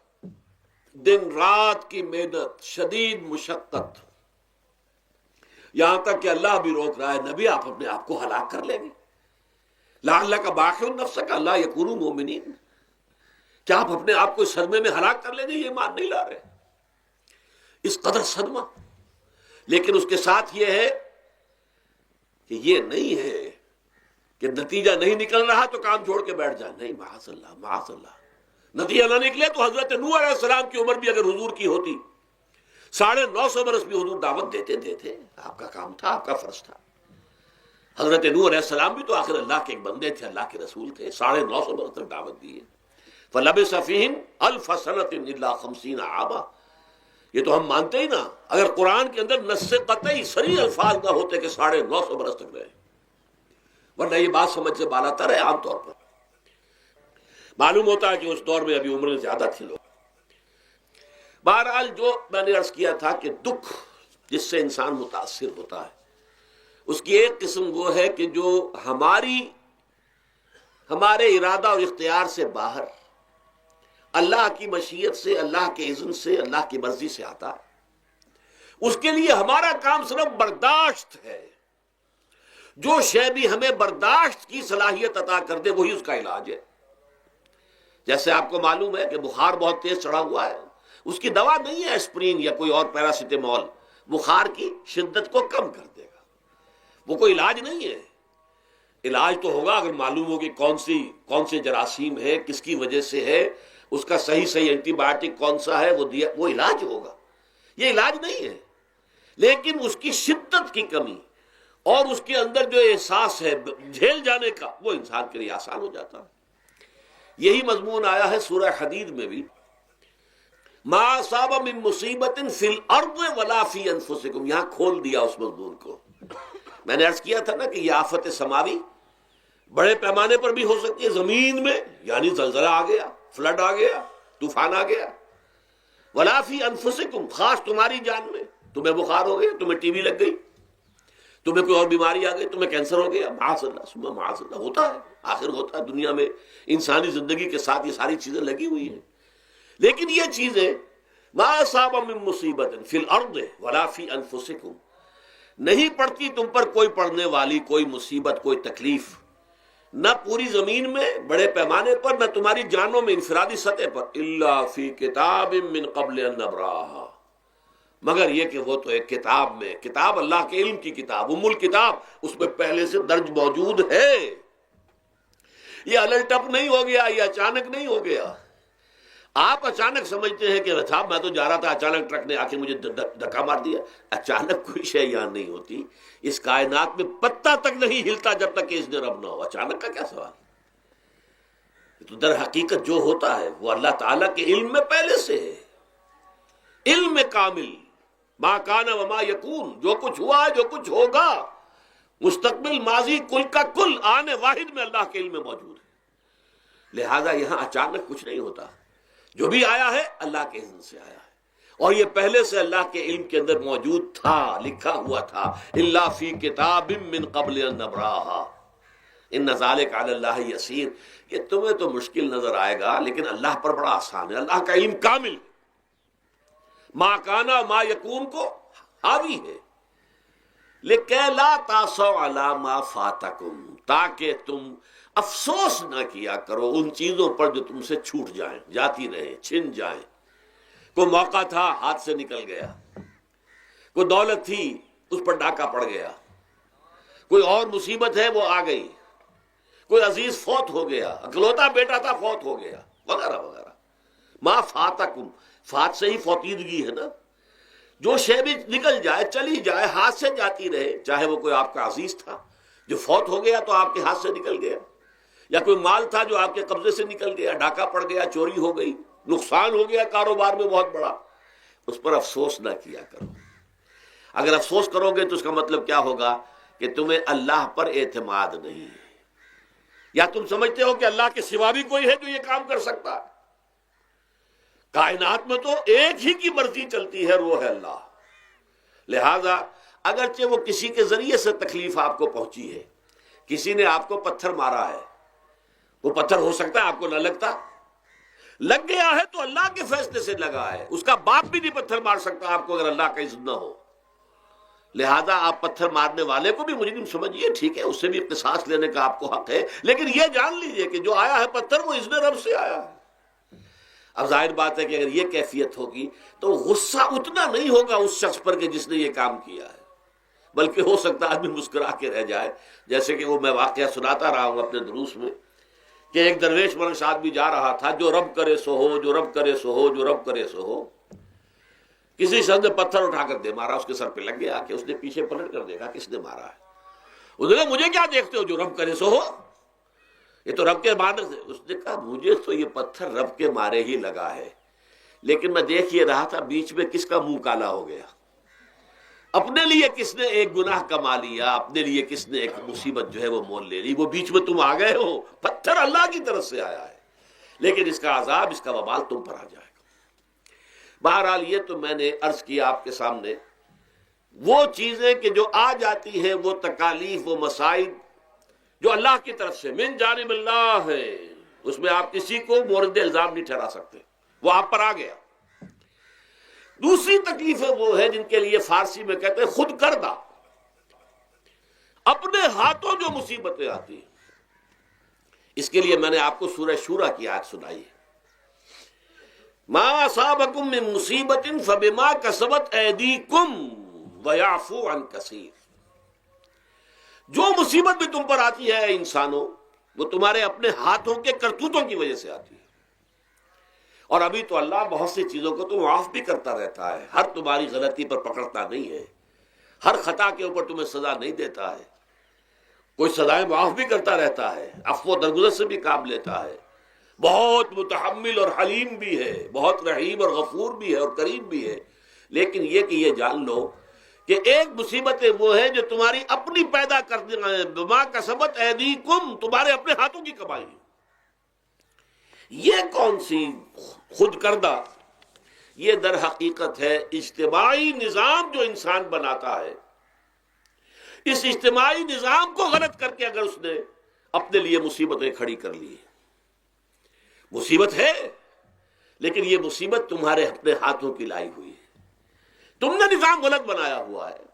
دن رات کی محنت، شدید مشقت، یہاں تک کہ اللہ بھی روک رہا ہے، نبی آپ اپنے آپ کو ہلاک کر لیں گے، لعلک باخع نفسک الا یکونوا مؤمنین، کیا آپ اپنے آپ کو اس صدمے میں ہلاک کر لیں گے؟ یہ ایمان نہیں لا رہے، اس قدر صدمہ۔ لیکن اس کے ساتھ یہ ہے کہ یہ نہیں ہے کہ نتیجہ نہیں نکل رہا تو کام چھوڑ کے بیٹھ جائیں، نہیں، معاذ اللہ، معاذ اللہ۔ نتیجہ نہ نکلے تو حضرت نوح علیہ السلام کی عمر بھی اگر حضور کی ہوتی، 950 برس بھی حضور دعوت دیتے تھے، آپ کا کام تھا، آپ کا فرض تھا۔ حضرت نوح علیہ السلام بھی تو آخر اللہ کے ایک بندے تھے، اللہ کے رسول تھے، 950 برس تک دعوت دی ہے۔ فَلَبِثَ فِيهِمْ أَلْفَ سَنَةٍ إِلَّا 50 عاما، یہ تو ہم مانتے ہی نا، اگر قرآن کے اندر نص قطعی صریح الفاظ نہ ہوتے کہ 950 برس تک رہے، ورنہ یہ بات سمجھ سے بالا تر ہے۔ عام طور پر معلوم ہوتا ہے کہ اس دور میں ابھی عمریں زیادہ تھی لوگ۔ بہرحال جو میں نے عرض کیا تھا کہ دکھ جس سے انسان متاثر ہوتا ہے، اس کی ایک قسم وہ ہے کہ جو ہمارے ارادہ اور اختیار سے باہر، اللہ کی مشیت سے، اللہ کے اذن سے، اللہ کی مرضی سے آتا ہے، اس کے لیے ہمارا کام صرف برداشت ہے۔ جو شے بھی ہمیں برداشت کی صلاحیت عطا کر دے وہی اس کا علاج ہے۔ جیسے آپ کو معلوم ہے کہ بخار بہت تیز چڑھا ہوا ہے، اس کی دوا نہیں ہے اسپرین یا کوئی اور پیراسیٹامول، بخار کی شدت کو کم کر دے گا، وہ کوئی علاج نہیں ہے۔ علاج تو ہوگا اگر معلوم ہو کہ کون سے جراثیم ہے، کس کی وجہ سے ہے، اس کا صحیح اینٹی بایوٹک کون سا ہے، وہ علاج ہوگا۔ یہ علاج نہیں ہے، لیکن اس کی شدت کی کمی اور اس کے اندر جو احساس ہے جھیل جانے کا، وہ انسان کے لیے آسان ہو جاتا ہے۔ یہی مضمون آیا ہے سورہ حدید میں بھی، ما اصاب من مصیبت فی الارض ولا فی انفسکم، یہاں کھول دیا اس مضمون کو۔ میں نے عرض کیا تھا نا کہ یہ آفت سماوی بڑے پیمانے پر بھی ہو سکتی ہے، زمین میں یعنی زلزلہ آ گیا، فلڈ آ گیا، طوفان آ گیا، ولا فی انفسکم، خاص تمہاری جان میں، تمہیں بخار ہو گیا، تمہیں ٹی وی لگ گئی، تمہیں کوئی اور بیماری آ گئی، تمہیں کینسر ہو گیا، معاذ اللہ ثم معاذ اللہ، ہوتا ہے، آخر ہوتا ہے، دنیا میں انسانی زندگی کے ساتھ یہ ساری چیزیں لگی ہوئی ہیں۔ لیکن یہ چیزیں ما اصاب من مصیبت فی الارض ولا فی انفسکم، نہیں پڑتی تم پر کوئی پڑنے والی کوئی مصیبت، کوئی تکلیف، نہ پوری زمین میں بڑے پیمانے پر، نہ تمہاری جانوں میں انفرادی سطح پر، الا فی کتاب من قبل ان نبراہا، مگر یہ کہ وہ تو ایک کتاب میں، کتاب اللہ کے علم کی کتاب، ام الکتاب، اس میں پہلے سے درج موجود ہے۔ یہ الٹ اپ نہیں ہو گیا، یہ اچانک نہیں ہو گیا۔ آپ اچانک سمجھتے ہیں کہ صاحب میں تو جا رہا تھا، اچانک ٹرک نے آ کے مجھے دھکا مار دیا۔ اچانک کوئی شے یہاں نہیں ہوتی، اس کائنات میں پتا تک نہیں ہلتا جب تک کہ اس نے رب نہ ہو۔ اچانک کا کیا سوال؟ تو در حقیقت جو ہوتا ہے وہ اللہ تعالیٰ کے علم میں پہلے سے ہے، علم کامل، ما کان وما یکون، جو کچھ ہوا ہے، جو کچھ ہوگا، مستقبل، ماضی، کل کا کل، آنے واحد میں اللہ کے علم میں موجود ہے۔ لہذا یہاں اچانک کچھ نہیں ہوتا، جو بھی آیا ہے اللہ کے علم سے آیا ہے، اور یہ پہلے سے اللہ کے علم کے اندر موجود تھا، لکھا ہوا تھا، الا فی کتاب من قبل ان نبراہا ان ذلک علی اللہ یسیر۔ یہ تمہیں تو مشکل نظر آئے گا لیکن اللہ پر بڑا آسان ہے، اللہ کا علم کامل ہے، ما کانا ما یکون کو حاوی ہے۔ لِكَيْ لَا تَأْسَوْا عَلَىٰ مَا فَاتَكُمْ، تاکہ تم افسوس نہ کیا کرو ان چیزوں پر جو تم سے چھوٹ جائیں، جاتی رہیں، چھن جائیں۔ کوئی موقع تھا ہاتھ سے نکل گیا، کوئی دولت تھی اس پر ڈاکہ پڑ گیا، کوئی اور مصیبت ہے وہ آ گئی، کوئی عزیز فوت ہو گیا، اکلوتا بیٹا تھا فوت ہو گیا، وغیرہ وغیرہ۔ ما فاتکم، فات سے ہی فوتیدگی ہے نا، جو شے بھی نکل جائے، چلی جائے، ہاتھ سے جاتی رہے، چاہے وہ کوئی آپ کا عزیز تھا جو فوت ہو گیا تو آپ کے ہاتھ سے نکل گیا، یا کوئی مال تھا جو آپ کے قبضے سے نکل گیا، ڈاکہ پڑ گیا، چوری ہو گئی، نقصان ہو گیا کاروبار میں بہت بڑا، اس پر افسوس نہ کیا کرو۔ اگر افسوس کرو گے تو اس کا مطلب کیا ہوگا کہ تمہیں اللہ پر اعتماد نہیں ہے، یا تم سمجھتے ہو کہ اللہ کے سوا بھی کوئی ہے جو یہ کام کر سکتا ہے۔ کائنات میں تو ایک ہی کی مرضی چلتی ہے، وہ ہے اللہ۔ لہذا اگرچہ وہ کسی کے ذریعے سے تکلیف آپ کو پہنچی ہے، کسی نے آپ کو پتھر مارا ہے، وہ پتھر ہو سکتا ہے آپ کو نہ لگتا، لگ گیا ہے تو اللہ کے فیصلے سے لگا ہے، اس کا باپ بھی نہیں پتھر مار سکتا آپ کو اگر اللہ کا اذن نہ ہو۔ لہذا آپ پتھر مارنے والے کو بھی مجرم سمجھیے، ٹھیک ہے، اس سے بھی قصاص لینے کا آپ کو حق ہے، لیکن یہ جان لیجئے کہ جو آیا ہے پتھر وہ اذن رب سے آیا ہے۔ اب ظاہر بات ہے کہ اگر یہ کیفیت ہوگی تو غصہ اتنا نہیں ہوگا اس شخص پر کہ جس نے یہ کام کیا ہے، بلکہ ہو سکتا ہے آدمی مسکرا کے رہ جائے، جیسے کہ وہ میں واقعہ سناتا رہا ہوں اپنے دروس میں کہ ایک درویش منش آدمی جا رہا تھا، جو رب کرے سو ہو، جو رب کرے سو ہو، جو رب کرے سو ہو۔ کسی شخص نے پتھر اٹھا کر دے مارا، اس کے سر پہ لگ گیا کہ اس نے پیچھے پلٹ کر دیکھا کس نے مارا ہے۔ اس نے کہا مجھے کیا دیکھتے ہو، جو رب کرے سو ہو، یہ تو رب کے مارنے سے۔ اس نے کہا مجھے تو یہ پتھر رب کے مارے ہی لگا ہے، لیکن میں دیکھ یہ رہا تھا بیچ میں کس کا منہ کالا ہو گیا، اپنے لیے کس نے ایک گناہ کما لیا، اپنے لیے کس نے ایک مصیبت جو ہے وہ مول لے لی، وہ بیچ میں تم آ گئے ہو۔ پتھر اللہ کی طرف سے آیا ہے، لیکن اس کا عذاب، اس کا وبال تم پر آ جائے گا۔ بہرحال یہ تو میں نے عرض کیا آپ کے سامنے، وہ چیزیں کہ جو آ جاتی ہیں، وہ تکالیف، وہ مصائب جو اللہ کی طرف سے من جانب اللہ ہے، اس میں آپ کسی کو مورد الزام نہیں ٹھہرا سکتے، وہ آپ پر آ گیا۔ دوسری تکلیفیں وہ ہیں جن کے لیے فارسی میں کہتے ہیں خود کردہ، اپنے ہاتھوں جو مصیبتیں آتی ہیں۔ اس کے لیے میں نے آپ کو سورہ شورى کی آیت سنائی ہے، ما اصابکم من مصیبت فبما کسبت ایدیکم ویعفو عن کثیر۔ جو مصیبت بھی تم پر آتی ہے انسانوں، وہ تمہارے اپنے ہاتھوں کے کرتوتوں کی وجہ سے آتی ہے، اور ابھی تو اللہ بہت سی چیزوں کو تو معاف بھی کرتا رہتا ہے، ہر تمہاری غلطی پر پکڑتا نہیں ہے، ہر خطا کے اوپر تمہیں سزا نہیں دیتا ہے، کوئی سزائیں معاف بھی کرتا رہتا ہے، عفو و درگزر سے بھی کام لیتا ہے، بہت متحمل اور حلیم بھی ہے، بہت رحیم اور غفور بھی ہے اور کریم بھی ہے، لیکن یہ کہ یہ جان لو کہ ایک مصیبتیں وہ ہیں جو تمہاری اپنی پیدا کرنے، بما کسبت ایدیکم، تمہارے اپنے ہاتھوں کی کمائی ہے۔ یہ کون سی خود کردہ، یہ در حقیقت ہے اجتماعی نظام جو انسان بناتا ہے۔ اس اجتماعی نظام کو غلط کر کے اگر اس نے اپنے لیے مصیبتیں کھڑی کر لی، مصیبت ہے لیکن یہ مصیبت تمہارے اپنے ہاتھوں کی لائی ہوئی ہے۔ تم نے نظام غلط بنایا ہوا ہے،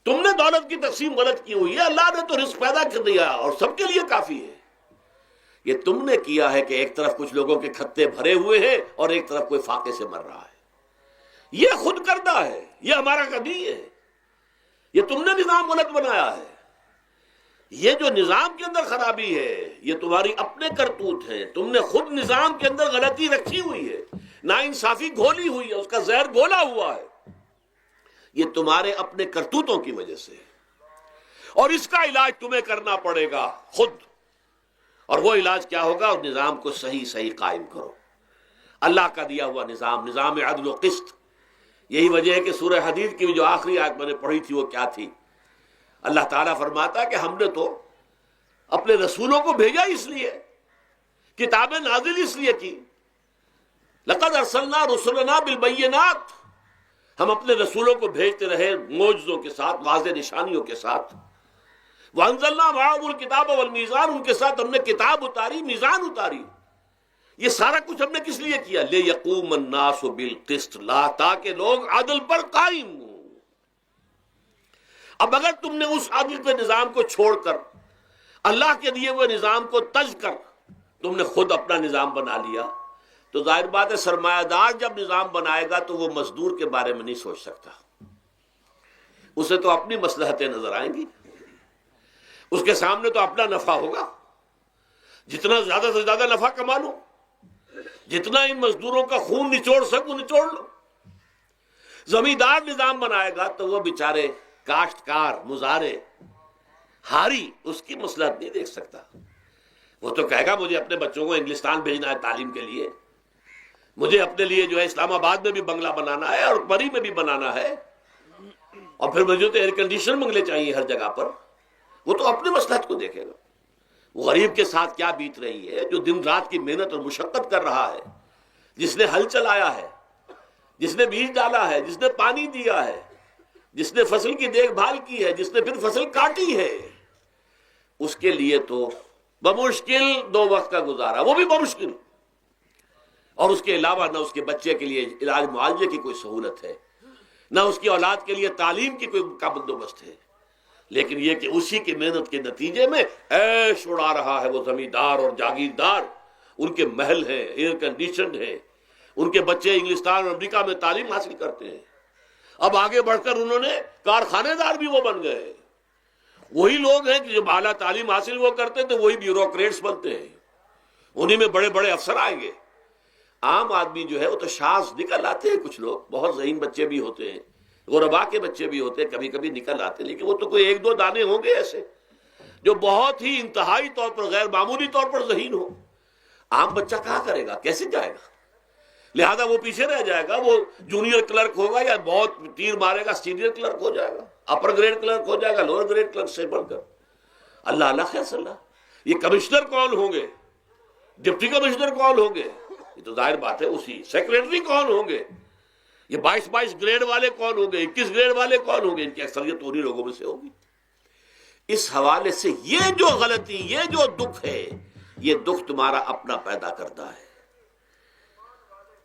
تم نے دولت کی تقسیم غلط کی ہوئی ہے۔ اللہ نے تو رزق پیدا کر دیا اور سب کے لیے کافی ہے، یہ تم نے کیا ہے کہ ایک طرف کچھ لوگوں کے کھتے بھرے ہوئے ہیں اور ایک طرف کوئی فاقے سے مر رہا ہے۔ یہ خود کردہ ہے، یہ ہمارا کبھی ہے، یہ تم نے نظام غلط بنایا ہے۔ یہ جو نظام کے اندر خرابی ہے یہ تمہاری اپنے کرتوت ہیں، تم نے خود نظام کے اندر غلطی رکھی ہوئی ہے، ناانصافی گھولی ہوئی ہے، اس کا زہر گھولا ہوا ہے، یہ تمہارے اپنے کرتوتوں کی وجہ سے، اور اس کا علاج تمہیں کرنا پڑے گا خود۔ اور وہ علاج کیا ہوگا؟ اس نظام کو صحیح قائم کرو، اللہ کا دیا ہوا نظام، نظام عدل و قسط۔ یہی وجہ ہے کہ سورہ حدید کی جو آخری آیت میں نے پڑھی تھی وہ کیا تھی؟ اللہ تعالیٰ فرماتا ہے کہ ہم نے تو اپنے رسولوں کو بھیجا اس لیے، کتابیں نازل اس لیے کی، لقد ارسلنا رسلنا بالبینات، ہم اپنے رسولوں کو بھیجتے رہے معجزوں کے ساتھ، واضح نشانیوں کے ساتھ۔ وانزلنا معهم الکتاب والمیزان، ان کے ساتھ ہم نے کتاب اتاری، میزان اتاری۔ یہ سارا کچھ ہم نے کس لیے کیا؟ لیقوم الناس بالقسط، تاکہ لوگ عدل پر قائم ہوں۔ اب اگر تم نے اس عدل کے نظام کو چھوڑ کر اللہ کے دیے ہوئے نظام کو تج کر تم نے خود اپنا نظام بنا لیا، تو ظاہر بات ہے سرمایہ دار جب نظام بنائے گا تو وہ مزدور کے بارے میں نہیں سوچ سکتا، اسے تو اپنی مصلحتیں نظر آئیں گی، اس کے سامنے تو اپنا نفع ہوگا، جتنا زیادہ سے زیادہ نفع کما لو، جتنا ان مزدوروں کا خون نچوڑ سکوں نچوڑ لو۔ زمیندار نظام بنائے گا تو وہ بیچارے کاشتکار، مزارع، ہاری اس کی مصلحت نہیں دیکھ سکتا، وہ تو کہے گا مجھے اپنے بچوں کو انگلستان بھیجنا ہے تعلیم کے لیے، مجھے اپنے لیے جو ہے اسلام آباد میں بھی بنگلہ بنانا ہے اور بری میں بھی بنانا ہے، اور پھر مجھے تو ایئر کنڈیشن بنگلے چاہیے ہر جگہ پر۔ وہ تو اپنے مصلحت کو دیکھے گا۔ وہ غریب کے ساتھ کیا بیت رہی ہے جو دن رات کی محنت اور مشقت کر رہا ہے، جس نے ہل چلایا ہے، جس نے بیج ڈالا ہے، جس نے پانی دیا ہے، جس نے فصل کی دیکھ بھال کی ہے، جس نے پھر فصل کاٹی ہے، اس کے لیے تو بمشکل 2 وقت کا گزارا، وہ بھی بمشکل، اور اس کے علاوہ نہ اس کے بچے کے لیے علاج معالجے کی کوئی سہولت ہے، نہ اس کی اولاد کے لیے تعلیم کی کوئی کا بندوبست ہے، لیکن یہ کہ اسی کی محنت کے نتیجے میں عیش اڑا رہا ہے وہ زمیندار اور جاگیردار، ان کے محل ہیں، ایئر کنڈیشنڈ ہیں، ان کے بچے انگلستان اور امریکہ میں تعلیم حاصل کرتے ہیں، اب آگے بڑھ کر انہوں نے کارخانے دار بھی وہ بن گئے۔ وہی لوگ ہیں کہ جب اعلیٰ تعلیم حاصل وہ کرتے تو وہی بیوروکریٹس بنتے ہیں، انہی میں بڑے بڑے افسر آئیں گے۔ عام آدمی جو ہے وہ تو شاذ نکل آتے ہیں، کچھ لوگ بہت ذہین بچے بھی ہوتے ہیں، غربا کے بچے بھی ہوتے ہیں، کبھی کبھی نکل آتے ہیں، لیکن وہ تو کوئی 1-2 دانے ہوں گے ایسے جو بہت ہی انتہائی طور پر غیر معمولی طور پر ذہین ہو۔ عام بچہ کہاں کرے گا، کیسے جائے گا؟ لہذا وہ پیچھے رہ جائے گا، وہ جونیئر کلرک ہوگا یا بہت تیر مارے گا سینئر کلرک ہو جائے گا، اپر گریڈ کلرک ہو جائے گا لوور گریڈ کلرک سے بڑھ کر۔ اللہ اللہ خیر صلی اللہ، یہ کمشنر کون ہوں گے، ڈپٹی کمشنر کون ہوں گے، یہ تو ظاہر بات ہے اسی، سیکریٹری کون ہوں گے، یہ 22 گریڈ والے کون ہوں گے، 21 گریڈ والے کون ہوں گے، ان کی اکثریت انہی لوگوں میں سے ہوگی۔ اس حوالے سے یہ جو غلطی، یہ جو دکھ ہے، یہ دکھ تمہارا اپنا پیدا کرتا ہے،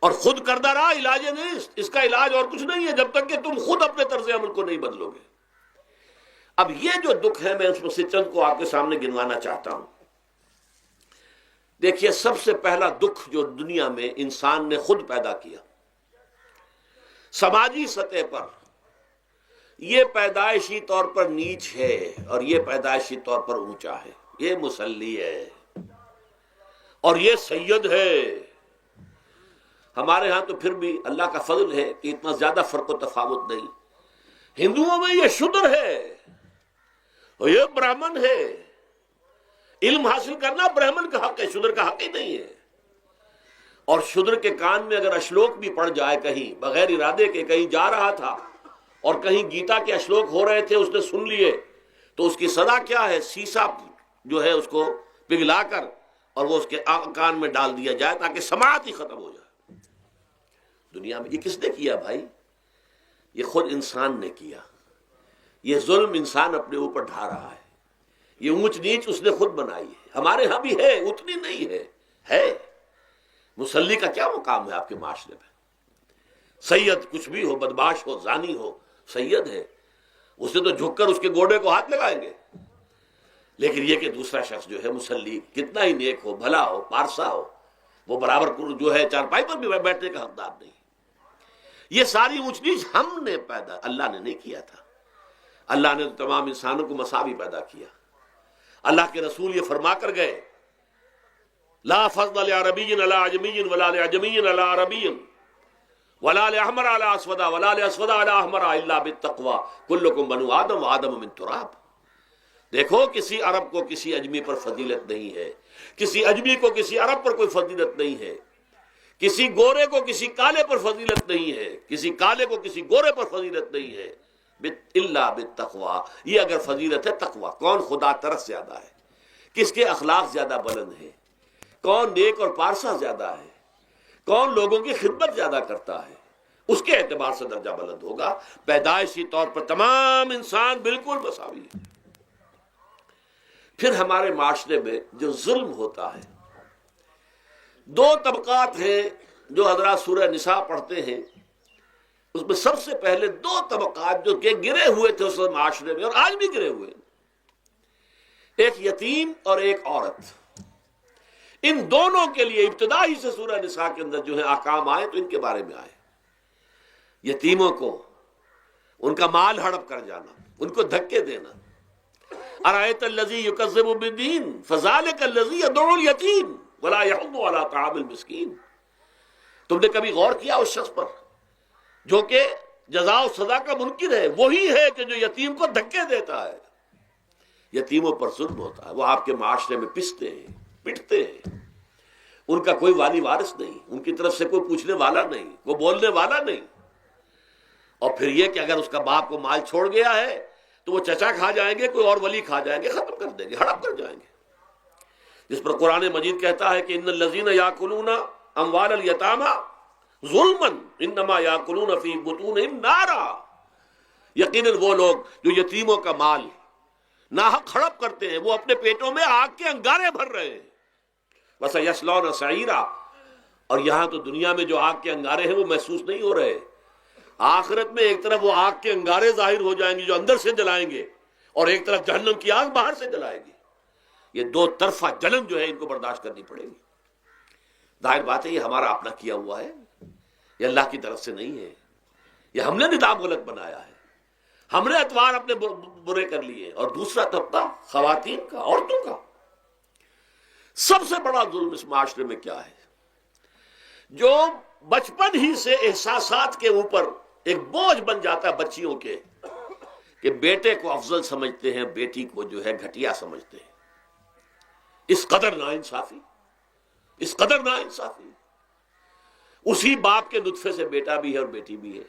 اور خود کردہ رہا علاج نہیں، اس کا علاج اور کچھ نہیں ہے جب تک کہ تم خود اپنے طرز عمل کو نہیں بدلو گے۔ اب یہ جو دکھ ہے میں اس میں سے چند کو آپ کے سامنے گنوانا چاہتا ہوں۔ دیکھیے، سب سے پہلا دکھ جو دنیا میں انسان نے خود پیدا کیا سماجی سطح پر، یہ پیدائشی طور پر نیچ ہے اور یہ پیدائشی طور پر اونچا ہے، یہ مسلی ہے اور یہ سید ہے۔ ہمارے ہاں تو پھر بھی اللہ کا فضل ہے کہ اتنا زیادہ فرق و تفاوت نہیں، ہندوؤں میں یہ شودر ہے اور یہ برہمن ہے، علم حاصل کرنا برہمن کا حق ہے، شودر کا حق ہی نہیں ہے۔ اور شودر کے کان میں اگر اشلوک بھی پڑ جائے کہیں بغیر ارادے کے، کہیں جا رہا تھا اور کہیں گیتا کے اشلوک ہو رہے تھے، اس نے سن لیے، تو اس کی سزا کیا ہے؟ سیسا جو ہے اس کو پگھلا کر اور وہ اس کے کان میں ڈال دیا جائے تاکہ سماعت ہی ختم ہو جائے۔ دنیا میں یہ کس نے کیا بھائی؟ یہ خود انسان نے کیا۔ یہ ظلم انسان اپنے اوپر ڈھا رہا ہے، یہ اونچ نیچ اس نے خود بنائی ہے۔ ہمارے ہاں بھی ہے، اتنی نہیں ہے۔ مصلی کا کیا مقام ہے آپ کے معاشرے میں؟ سید کچھ بھی ہو، بدمعاش ہو، زانی ہو، سید ہے، اسے تو جھک کر اس کے گوڑے کو ہاتھ لگائیں گے۔ لیکن یہ کہ دوسرا شخص جو ہے مصلی، کتنا ہی نیک ہو، بھلا ہو، پارسا ہو، وہ برابر جو ہے چارپائی پر بھی بیٹھنے کا حقدار نہیں۔ یہ ساری اونچ نیچ ہم نے پیدا، اللہ نے نہیں کیا تھا۔ اللہ نے تمام انسانوں کو مساوی پیدا کیا۔ اللہ کے رسول یہ فرما کر گئے، لا فضل لعربی علی عجمی ولا لعجمی علی عربی ولا لأحمر علی اسود ولا لأسود علی احمر الا بالتقوی کلکم بنو آدم وآدم من تراب۔ دیکھو، کسی عرب کو کسی اجمی پر فضیلت نہیں ہے، کسی اجمی کو کسی عرب پر کوئی فضیلت نہیں ہے، کسی گورے کو کسی کالے پر فضیلت نہیں ہے، کسی کالے کو کسی گورے پر فضیلت نہیں ہے، الا بالتقوی۔ یہ اگر فضیلت ہے تقوی، کون خدا ترس زیادہ ہے، کس کے اخلاق زیادہ بلند ہے، کون نیک اور پارسا زیادہ ہے، کون لوگوں کی خدمت زیادہ کرتا ہے، اس کے اعتبار سے درجہ بلند ہوگا۔ پیدائشی طور پر تمام انسان بالکل مساوی ہے۔ پھر ہمارے معاشرے میں جو ظلم ہوتا ہے، دو طبقات ہیں جو حضرات سورہ نساء پڑھتے ہیں، اس میں سب سے پہلے دو طبقات جو کہ گرے ہوئے تھے اس معاشرے میں اور آج بھی گرے ہوئے ہیں، ایک یتیم اور ایک عورت۔ ان دونوں کے لیے ابتدائی سے سورہ نساء کے اندر جو ہے احکام آئے تو ان کے بارے میں آئے۔ یتیموں کو ان کا مال ہڑپ کر جانا، ان کو دھکے دینا۔ ارأیت الذی یکذب بالدین فذلک الذی یدعو الیتیم ولا یحض علی طعام المسکین۔ تم نے کبھی غور کیا اس شخص پر جو کہ جزا و سزا کا منکر ہے؟ وہی ہے کہ جو یتیم کو دھکے دیتا ہے۔ یتیموں پر ظلم ہوتا ہے، وہ آپ کے معاشرے میں پستے ہیں، پٹتے ہیں، ان کا کوئی والی وارث نہیں، ان کی طرف سے کوئی پوچھنے والا نہیں، کوئی بولنے والا نہیں۔ اور پھر یہ کہ اگر اس کا باپ کو مال چھوڑ گیا ہے تو وہ چچا کھا جائیں گے، کوئی اور ولی کھا جائیں گے، ختم کر دیں گے، ہڑپ کر جائیں گے۔ جس پر قرآن مجید کہتا ہے کہ ان الذین یاکلون اموال الیتامی ظلما انما یاکلون فی بطونہم نارا۔ یقیناً وہ لوگ جو یتیموں کا مال ناحق ہڑپ کرتے ہیں، وہ اپنے پیٹوں میں آگ کے انگارے بھر رہے ہیں۔ وَسَيَصْلَوْنَ سَعِيرًا۔ اور یہاں تو دنیا میں جو آگ کے انگارے ہیں وہ محسوس نہیں ہو رہے، آخرت میں ایک طرف وہ آگ کے انگارے ظاہر ہو جائیں گے جو اندر سے جلائیں گے، اور ایک طرف جہنم کی آگ باہر سے جلائے گی۔ یہ دو طرفہ جلن جو ہے ان کو برداشت کرنی پڑے گی۔ ظاہر بات ہے یہ ہمارا اپنا کیا ہوا ہے، یہ اللہ کی طرف سے نہیں ہے، یہ ہم نے نظام غلط بنایا ہے، ہم نے اتوار اپنے برے کر لیے۔ اور دوسرا طبقہ خواتین کا، عورتوں کا۔ سب سے بڑا ظلم اس معاشرے میں کیا ہے؟ جو بچپن ہی سے احساسات کے اوپر ایک بوجھ بن جاتا ہے بچیوں کے، کہ بیٹے کو افضل سمجھتے ہیں، بیٹی کو جو ہے گھٹیا سمجھتے ہیں۔ اس قدر ناانصافی، اس قدر ناانصافی۔ اسی باپ کے نطفے سے بیٹا بھی ہے اور بیٹی بھی ہے،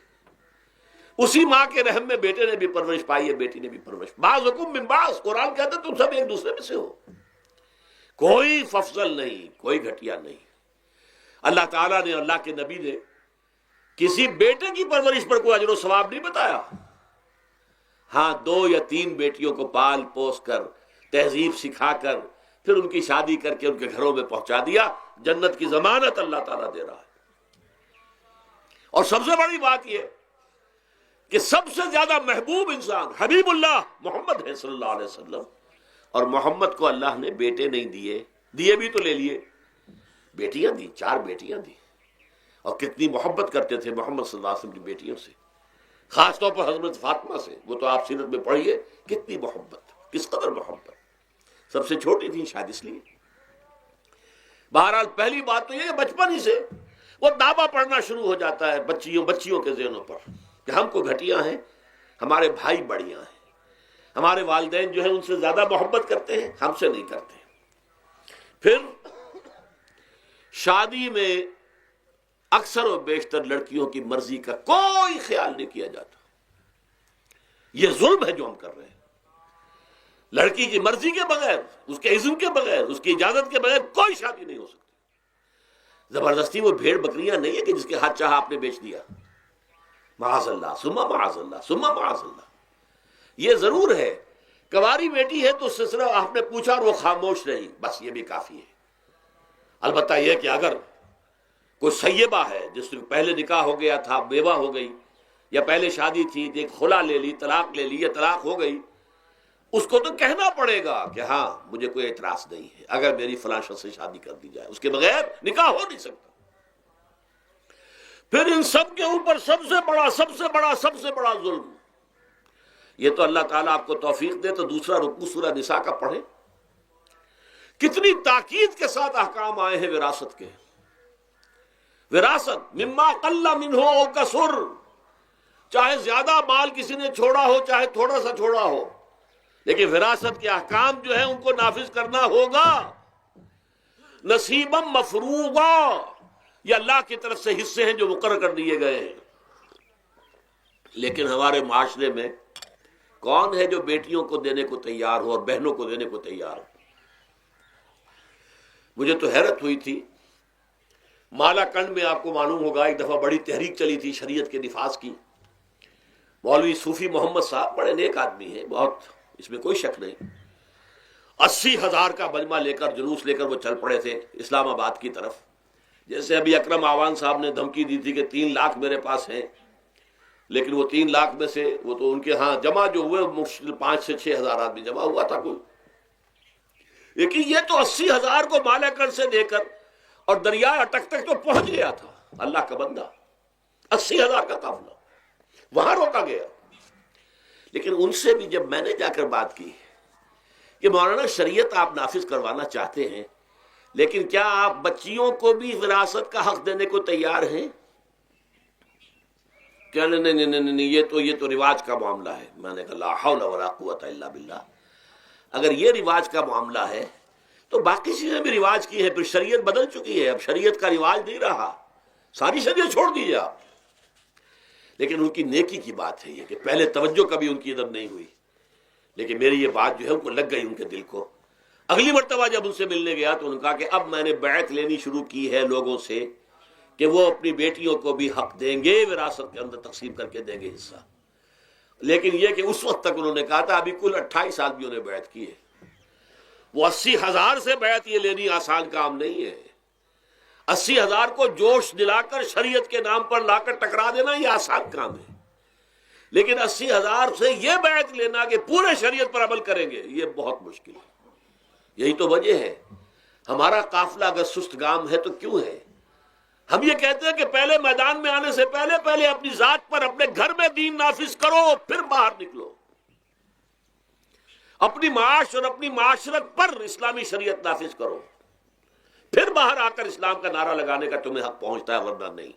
اسی ماں کے رحم میں بیٹے نے بھی پرورش پائی ہے، بیٹی نے بھی پرورش۔ بعضکم من بعض، قرآن کہتا ہے تم سب ایک دوسرے میں سے ہو، کوئی افضل نہیں، کوئی گھٹیا نہیں۔ اللہ تعالیٰ نے، اللہ کے نبی نے کسی بیٹے کی پرورش پر کوئی اجر و ثواب نہیں بتایا۔ ہاں، 2 یا 3 بیٹیوں کو پال پوس کر، تہذیب سکھا کر، پھر ان کی شادی کر کے ان کے گھروں میں پہنچا دیا، جنت کی ضمانت اللہ تعالیٰ دے رہا ہے۔ اور سب سے بڑی بات یہ کہ سب سے زیادہ محبوب انسان حبیب اللہ محمد ہے صلی اللہ علیہ وسلم، اور محمد کو اللہ نے بیٹے نہیں دیے بھی تو لے لیے، بیٹیاں دی، 4 بیٹیاں دی۔ اور کتنی محبت کرتے تھے محمد صلی اللہ علیہ وسلم کی بیٹیوں سے، خاص طور پر حضرت فاطمہ سے، وہ تو آپ سیرت میں پڑھیے کتنی محبت، کس قدر محبت۔ سب سے چھوٹی تھی شاید اس لیے۔ بہرحال پہلی بات تو یہ کہ بچپن ہی سے وہ دعویٰ پڑھنا شروع ہو جاتا ہے بچیوں کے ذہنوں پر کہ ہم کو گھٹیاں ہیں، ہمارے بھائی بڑیاں ہیں، ہمارے والدین جو ہیں ان سے زیادہ محبت کرتے ہیں، ہم سے نہیں کرتے۔ پھر شادی میں اکثر و بیشتر لڑکیوں کی مرضی کا کوئی خیال نہیں کیا جاتا. یہ ظلم ہے جو ہم کر رہے ہیں. لڑکی کی مرضی کے بغیر، اس کے اذن کے بغیر، اس کی اجازت کے بغیر کوئی شادی نہیں ہو سکتی. زبردستی وہ بھیڑ بکریاں نہیں ہے کہ جس کے ہاتھ چاہا آپ نے بیچ دیا. معاذ اللہ ثم معاذ اللہ ثم معاذ اللہ. یہ ضرور ہے کنواری بیٹی ہے تو اس سے صرف آپ نے پوچھا اور وہ خاموش رہی، بس یہ بھی کافی ہے. البتہ یہ کہ اگر کوئی سیبہ ہے جس سے پہلے نکاح ہو گیا تھا، بیوہ ہو گئی، یا پہلے شادی تھی ایک خلا لے لی، طلاق لے لی یا طلاق ہو گئی، اس کو تو کہنا پڑے گا کہ ہاں مجھے کوئی اعتراض نہیں ہے اگر میری فلاں شخص سے شادی کر دی جائے، اس کے بغیر نکاح ہو نہیں سکتا. پھر ان سب کے اوپر سب سے بڑا ظلم، یہ تو اللہ تعالیٰ آپ کو توفیق دے تو دوسرا رکوع سورہ نساء کا پڑھیں. کتنی تاکید کے ساتھ احکام آئے ہیں وراثت کے. وراثت مما قل منہ او کثر، چاہے زیادہ مال کسی نے چھوڑا ہو چاہے تھوڑا سا چھوڑا ہو، لیکن وراثت کے احکام جو ہیں ان کو نافذ کرنا ہوگا. نصیبا مفروضا، یہ اللہ کی طرف سے حصے ہیں جو مقرر کر دیے گئے ہیں. لیکن ہمارے معاشرے میں کون ہے جو بیٹیوں کو دینے کو تیار ہو اور بہنوں کو دینے کو تیار ہو؟ مجھے تو حیرت ہوئی تھی، مالا کنڈ میں آپ کو معلوم ہوگا ایک دفعہ بڑی تحریک چلی تھی شریعت کے نفاذ کی. مولوی صوفی محمد صاحب بڑے نیک آدمی ہیں، بہت، اس میں کوئی شک نہیں. 80,000 کا مجمع لے کر، جلوس لے کر وہ چل پڑے تھے اسلام آباد کی طرف. جیسے ابھی اکرم آوان صاحب نے دھمکی دی تھی کہ 3 لاکھ میرے پاس ہیں، لیکن وہ 3 لاکھ میں سے وہ تو ان کے ہاں جمع جو ہوئے مشکل 5 سے 6 ہزار آدمی جمع ہوا تھا کوئی. لیکن یہ تو 80,000 کو مالا کنڈ سے دے کر اور دریائے اٹک تک تو پہنچ گیا تھا. اللہ کا بندہ، 80,000 کا قافلہ وہاں روکا گیا. لیکن ان سے بھی جب میں نے جا کر بات کی کہ مولانا شریعت آپ نافذ کروانا چاہتے ہیں، لیکن کیا آپ بچیوں کو بھی وراثت کا حق دینے کو تیار ہیں؟ کیا نہیں، یہ تو رواج کا معاملہ ہے. میں نے کہا لا حول ولا قوت الا باللہ. اگر یہ رواج کا معاملہ ہے تو باقی چیزیں بھی رواج کی ہیں. پھر شریعت بدل چکی ہے، اب شریعت کا رواج نہیں رہا، ساری شریعت چھوڑ دیجیے آپ. لیکن ان کی نیکی کی بات ہے یہ کہ پہلے توجہ کبھی ان کی ادب نہیں ہوئی، لیکن میری یہ بات جو ہے ان کو لگ گئی ان کے دل کو. اگلی مرتبہ جب ان سے ملنے گیا تو انہوں نے کہا کہ اب میں نے بیعت لینی شروع کی ہے لوگوں سے کہ وہ اپنی بیٹیوں کو بھی حق دیں گے، وراثت کے اندر تقسیم کر کے دیں گے حصہ. لیکن یہ کہ اس وقت تک انہوں نے کہا تھا ابھی کل 28 آدمیوں نے بیعت کی ہے. وہ 80,000 سے بیعت یہ لینی آسان کام نہیں ہے. 80,000 کو جوش دلا کر شریعت کے نام پر لا کر ٹکرا دینا یہ آسان کام ہے، لیکن 80,000 سے یہ بیعت لینا کہ پورے شریعت پر عمل کریں گے یہ بہت مشکل ہے. یہی تو وجہ ہے ہمارا قافلہ اگر سست گام ہے تو کیوں ہے. ہم یہ کہتے ہیں کہ پہلے میدان میں آنے سے پہلے اپنی ذات پر، اپنے گھر میں دین نافذ کرو، پھر باہر نکلو. اپنی معاش اور اپنی معاشرت پر اسلامی شریعت نافذ کرو، پھر باہر آ کر اسلام کا نعرہ لگانے کا تمہیں حق پہنچتا ہے، ورنہ نہیں.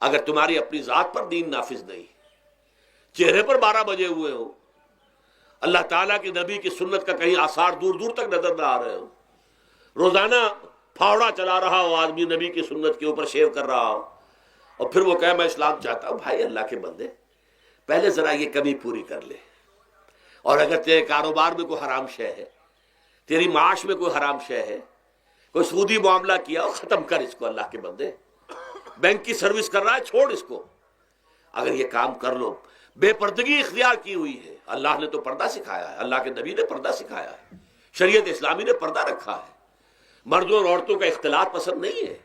اگر تمہاری اپنی ذات پر دین نافذ نہیں، چہرے پر 12 بجے ہوئے ہو، اللہ تعالیٰ کے نبی کی سنت کا کہیں آثار دور دور تک نظر نہ آ رہے ہو، روزانہ پھاوڑا چلا رہا ہو آدمی نبی کی سنت کے اوپر شیو کر رہا ہو، اور پھر وہ کہے میں اسلام چاہتا ہوں. بھائی اللہ کے بندے، پہلے ذرا یہ کمی پوری کر لے. اور اگر تیرے کاروبار میں کوئی حرام شے ہے، تیری معاش میں کوئی حرام شے ہے، کوئی سودی معاملہ کیا ہو، ختم کر اس کو. اللہ کے بندے، بینک کی سروس کر رہا ہے، چھوڑ اس کو. اگر یہ کام کر لو، بے پردگی اختیار کی ہوئی ہے. اللہ نے تو پردہ سکھایا ہے، اللہ کے نبی نے پردہ سکھایا ہے، شریعت اسلامی نے پردہ رکھا ہے. مردوں اور عورتوں کا اختلاط پسند نہیں ہے.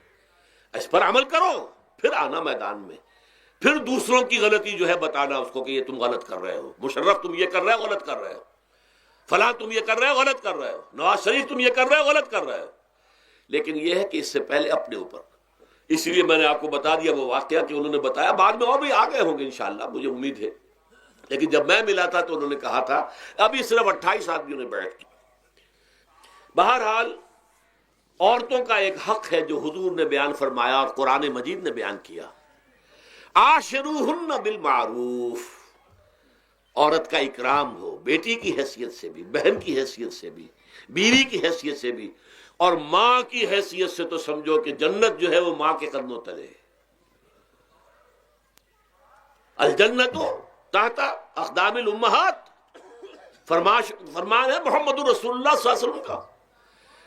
اس پر عمل کرو، پھر آنا میدان میں، پھر دوسروں کی غلطی جو ہے بتانا اس کو کہ یہ تم غلط کر رہے ہو، مشرف تم یہ کر رہے ہو، غلط کر رہے ہو، فلاں تم یہ کر رہے ہو، غلط کر رہے ہو، نواز شریف تم یہ کر رہے ہو، غلط کر رہے ہو. لیکن یہ ہے کہ اس سے پہلے اپنے اوپر. اس لیے میں نے آپ کو بتا دیا وہ واقعہ کہ انہوں نے بتایا، بعد میں اور بھی آ گئے ہوں گے انشاءاللہ، مجھے امید ہے. لیکن جب میں ملا تھا تو انہوں نے کہا تھا ابھی صرف 28 آدمیوں نے بیعت کی. بہرحال عورتوں کا ایک حق ہے جو حضور نے بیان فرمایا اور قرآن مجید نے بیان کیا، عاشروہن بالمعروف. عورت کا اکرام ہو، بیٹی کی حیثیت سے بھی، بہن کی حیثیت سے بھی، بیوی کی حیثیت سے بھی، اور ماں کی حیثیت سے تو سمجھو کہ جنت جو ہے وہ ماں کے قدموں تلے ہے۔ الجنت تحت اقدام الامہات، فرمان ہے محمد رسول اللہ صلی اللہ علیہ وسلم کا۔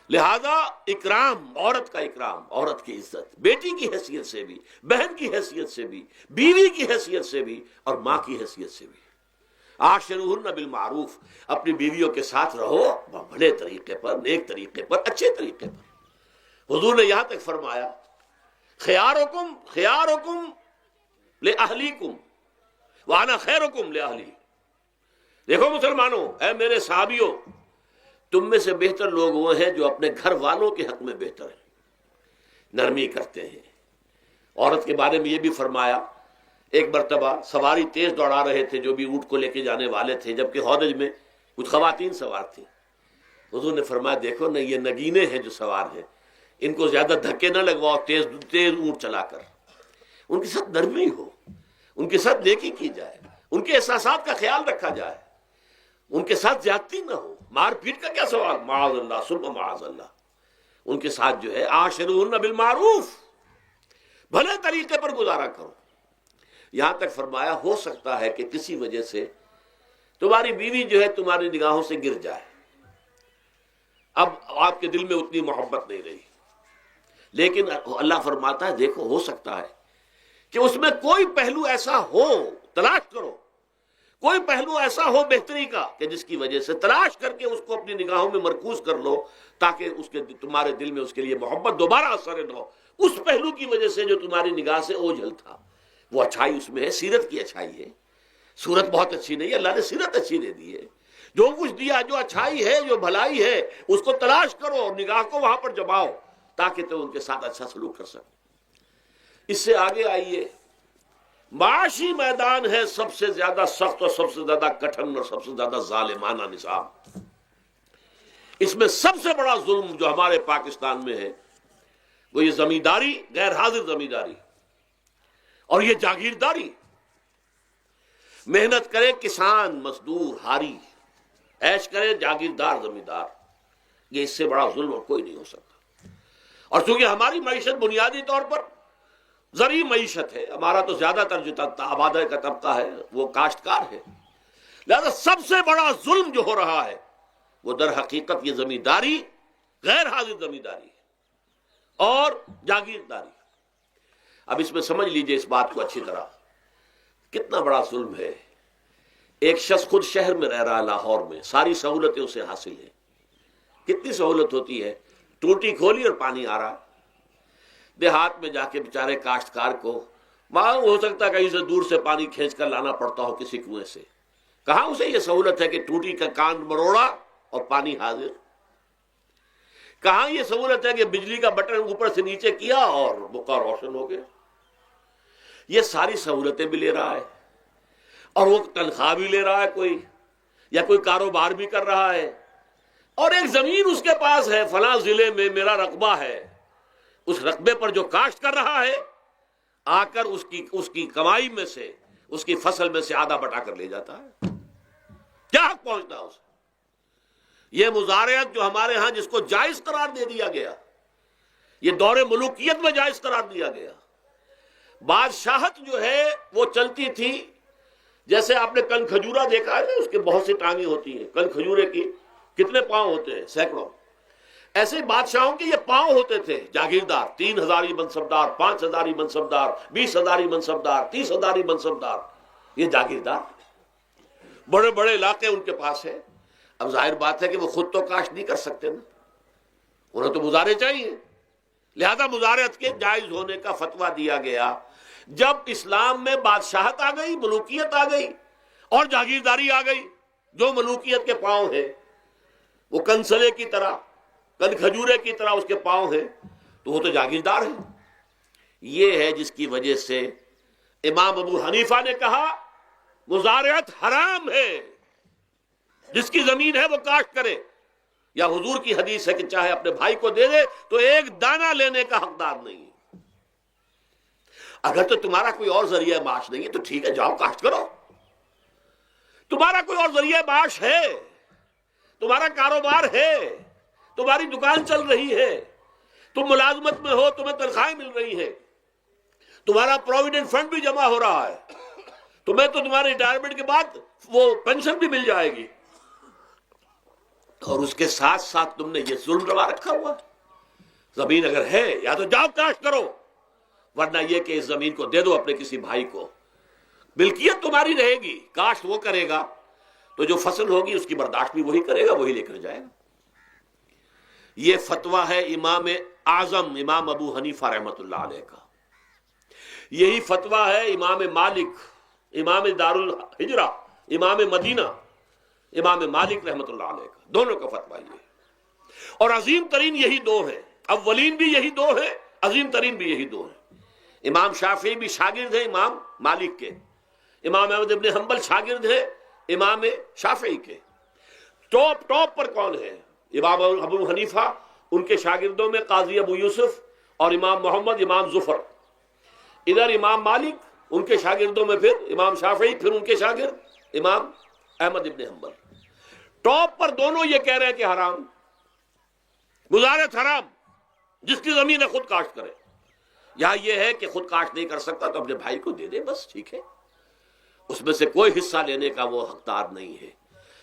لہذا اکرام، عورت کا اکرام، عورت کی عزت، بیٹی کی حیثیت سے بھی، بہن کی حیثیت سے بھی، بیوی کی حیثیت سے بھی، اور ماں کی حیثیت سے بھی۔ عاشروہن بالمعروف، اپنی بیویوں کے ساتھ رہو بھلے طریقے پر، نیک طریقے پر، اچھے طریقے پر۔ حضور نے یہاں تک فرمایا خیارکم خیارکم لأہلیکم وانا خیرکم لأہلی۔ دیکھو مسلمانوں، اے میرے صحابیوں، تم میں سے بہتر لوگ وہ ہیں جو اپنے گھر والوں کے حق میں بہتر ہیں، نرمی کرتے ہیں۔ عورت کے بارے میں یہ بھی فرمایا، ایک مرتبہ سواری تیز دوڑا رہے تھے جو بھی اونٹ کو لے کے جانے والے تھے، جبکہ ہودج میں کچھ خواتین سوار تھیں۔ حضور نے فرمایا دیکھو نا، یہ نگینے ہیں جو سوار ہیں، ان کو زیادہ دھکے نہ لگواؤ تیز تیز اونٹ چلا کر، ان کے ساتھ نرمی ہو، ان کے ساتھ نیکی کی جائے، ان کے احساسات کا خیال رکھا جائے، ان کے ساتھ زیادتی نہ ہو۔ مار پیٹ کا کیا سوال، معاذ اللہ ثم معاذ اللہ۔ ان کے ساتھ جو ہے عاشروہن بالمعروف، بھلے طریقے پر گزارا کرو۔ یہاں تک فرمایا ہو سکتا ہے کہ کسی وجہ سے تمہاری بیوی جو ہے تمہاری نگاہوں سے گر جائے، اب آپ کے دل میں اتنی محبت نہیں رہی، لیکن اللہ فرماتا ہے دیکھو ہو سکتا ہے کہ اس میں کوئی پہلو ایسا ہو، تلاش کرو، کوئی پہلو ایسا ہو بہتری کا کہ جس کی وجہ سے تلاش کر کے اس کو اپنی نگاہوں میں مرکوز کر لو، تاکہ اس کے تمہارے دل میں اس کے لیے محبت دوبارہ اثر نہ ہو، اس پہلو کی وجہ سے جو تمہاری نگاہ سے اوجھل تھا۔ وہ اچھائی اس میں ہے، سیرت کی اچھائی ہے، صورت بہت اچھی نہیں ہے، اللہ نے سیرت اچھی دے دی ہے۔ جو کچھ دیا، جو اچھائی ہے، جو بھلائی ہے، اس کو تلاش کرو اور نگاہ کو وہاں پر جماؤ تاکہ تم ان کے ساتھ اچھا سلوک کر سکو۔ اس سے آگے آئیے، معاشی میدان ہے سب سے زیادہ سخت اور سب سے زیادہ کٹھن اور سب سے زیادہ ظالمانہ نظام۔ اس میں سب سے بڑا ظلم جو ہمارے پاکستان میں ہے وہ یہ زمینداری، غیر حاضر زمینداری، اور یہ جاگیرداری۔ محنت کرے کسان مزدور ہاری، عیش کرے جاگیردار زمیندار، یہ اس سے بڑا ظلم اور کوئی نہیں ہو سکتا۔ اور چونکہ ہماری معیشت بنیادی طور پر زرعی معیشت ہے، ہمارا تو زیادہ تر جو آبادی کا طبقہ ہے وہ کاشتکار ہے، لہذا سب سے بڑا ظلم جو ہو رہا ہے وہ در حقیقت یہ زمینداری، غیر حاضر زمینداری اور جاگیرداری۔ اب اس میں سمجھ لیجئے اس بات کو اچھی طرح، کتنا بڑا ظلم ہے۔ ایک شخص خود شہر میں رہ رہا ہے، لاہور میں، ساری سہولتیں اسے حاصل ہیں، کتنی سہولت ہوتی ہے، ٹوٹی کھولی اور پانی آ رہا۔ دیہات میں جا کے بیچارے کاشتکار کو وہاں ہو سکتا ہے کہیں سے دور سے پانی کھینچ کر لانا پڑتا ہو کسی کنویں سے، کہاں اسے یہ سہولت ہے کہ ٹوٹی کا کان مروڑا اور پانی حاضر، کہاں یہ سہولت ہے کہ بجلی کا بٹن اوپر سے نیچے کیا اور بقا روشن ہو گیا۔ یہ ساری سہولتیں بھی لے رہا ہے اور وہ تنخواہ بھی لے رہا ہے کوئی، یا کوئی کاروبار بھی کر رہا ہے، اور ایک زمین اس کے پاس ہے، فلاں ضلع میں میرا رقبہ ہے، اس رقبے پر جو کاشت کر رہا ہے آ کر اس کی کمائی میں سے، اس کی فصل میں سے آدھا بٹا کر لے جاتا ہے۔ کیا حق پہنچتا ہے اسے؟ یہ مزارعت جو ہمارے ہاں جس کو جائز قرار دے دیا گیا، یہ دور ملوکیت میں جائز قرار دیا گیا۔ بادشاہت جو ہے وہ چلتی تھی، جیسے آپ نے کن کھجورا دیکھا ہے، اس کے بہت سی ٹانگیں ہوتی ہیں، کن کھجورے کی کتنے پاؤں ہوتے ہیں، سینکڑوں۔ ایسے بادشاہوں کے یہ پاؤں ہوتے تھے، جاگیردار، 3000 منصبدار، 5000 منصبدار، 20,000 منصبدار، 30,000 منصبدار، یہ جاگیردار، بڑے بڑے علاقے ان کے پاس ہیں۔ اب ظاہر بات ہے کہ وہ خود تو کاشت نہیں کر سکتے نا، انہیں تو مزارع چاہیے، لہذا مزارعت کے جائز ہونے کا فتویٰ دیا گیا۔ جب اسلام میں بادشاہت آ گئی، ملوکیت آ گئی اور جاگیرداری آ گئی، جو ملوکیت کے پاؤں ہیں وہ کنسلے کی طرح، کن کھجورے کی طرح اس کے پاؤں ہیں، تو وہ تو جاگیردار ہے۔ یہ ہے جس کی وجہ سے امام ابو حنیفہ نے کہا مزارعت حرام ہے، جس کی زمین ہے وہ کاشت کرے، یا حضور کی حدیث ہے کہ چاہے اپنے بھائی کو دے دے تو ایک دانہ لینے کا حقدار نہیں ہے۔ اگر تو تمہارا کوئی اور ذریعہ معاش نہیں ہے تو ٹھیک ہے، جاؤ کاشت کرو، تمہارا کوئی اور ذریعہ معاش ہے، تمہارا کاروبار ہے، تمہاری دکان چل رہی ہے، تم ملازمت میں ہو، تمہیں تنخواہیں مل رہی ہیں، تمہارا پروویڈنٹ فنڈ بھی جمع ہو رہا ہے، تمہیں تو تمہارے ریٹائرمنٹ کے بعد وہ پینشن بھی مل جائے گی، اور اس کے ساتھ ساتھ تم نے یہ ظلم روا رکھا ہوا۔ زمین اگر ہے یا تو جاؤ کاشت کرو، ورنہ یہ کہ اس زمین کو دے دو اپنے کسی بھائی کو، ملکیت تمہاری رہے گی، کاشت وہ کرے گا تو جو فصل ہوگی اس کی برداشت بھی وہی کرے گا، وہی لے کر جائے گا۔ یہ فتویٰ ہے امام اعظم امام ابو حنیفہ رحمۃ اللہ علیہ کا، یہی فتویٰ ہے امام مالک امام دار الحجرہ امام مدینہ امام مالک رحمۃ اللہ علیہ کا، دونوں کا فتویٰ یہ ہے، اور عظیم ترین یہی دو ہیں، اولین بھی یہی دو ہیں، عظیم ترین بھی یہی دو ہیں۔ امام شافعی بھی شاگرد ہیں امام مالک کے، امام احمد ابن حنبل شاگرد ہیں امام شافعی کے۔ ٹاپ پر کون ہے؟ امام ابو حنیفہ، ان کے شاگردوں میں قاضی ابو یوسف اور امام محمد امام ظفر، ادھر امام مالک، ان کے شاگردوں میں پھر امام شافعی، پھر ان کے شاگرد امام احمد ابن حنبل۔ ٹاپ پر دونوں یہ کہہ رہے ہیں کہ حرام، مزارعت حرام، جس کی زمین ہے خود کاشت کرے۔ یہاں یہ ہے کہ خود کاشت نہیں کر سکتا تو اپنے بھائی کو دے دے، بس ٹھیک ہے، اس میں سے کوئی حصہ لینے کا وہ حقدار نہیں ہے۔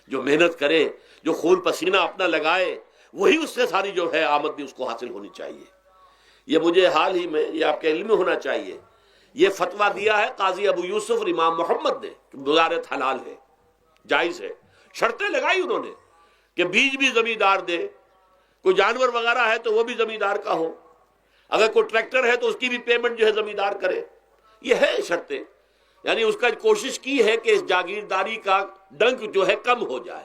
جو محنت کرے، جو خون پسینہ اپنا لگائے، وہی اس سے ساری جو ہے آمدنی اس کو حاصل ہونی چاہیے۔ یہ مجھے حال ہی میں، یہ آپ کے علم میں ہونا چاہیے، یہ فتویٰ دیا ہے قاضی ابو یوسف اور امام محمد نے کہ مزارعت حلال ہے، جائز ہے۔ شرطیں لگائی انہوں نے کہ بیج بھی زمیندار دے، کوئی جانور وغیرہ ہے تو وہ بھی زمیندار کا ہو، اگر کوئی ٹریکٹر ہے تو اس کی بھی پیمنٹ جو ہے زمیندار کرے۔ یہ ہے شرطیں، یعنی اس کا کوشش کی ہے کہ اس جاگیرداری کا ڈنک جو ہے کم ہو جائے،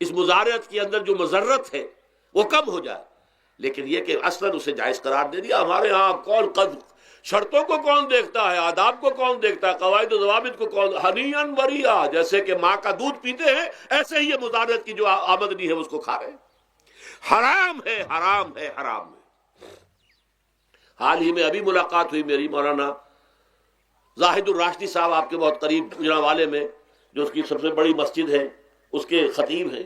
اس مزارعت کے اندر جو مضرت ہے وہ کم ہو جائے، لیکن یہ کہ اصلاً اسے جائز قرار دے دیا۔ ہمارے ہاں کون شرطوں کو کون دیکھتا ہے، آداب کو کون دیکھتا ہے، قواعد و ضوابط کو کون، ہنیئن مریا، جیسے کہ ماں کا دودھ پیتے ہیں ایسے ہی یہ مزارعت کی جو آمدنی ہے اس کو کھا رہے ہیں۔ حرام ہے، حرام ہے، حرام ہے۔ حال ہی میں ابھی ملاقات ہوئی میری مولانا زاہد الراشدی صاحب، آپ کے بہت قریب گجرانوالے میں، جو اس کی سب سے بڑی مسجد ہے، اس کے خطیب ہیں۔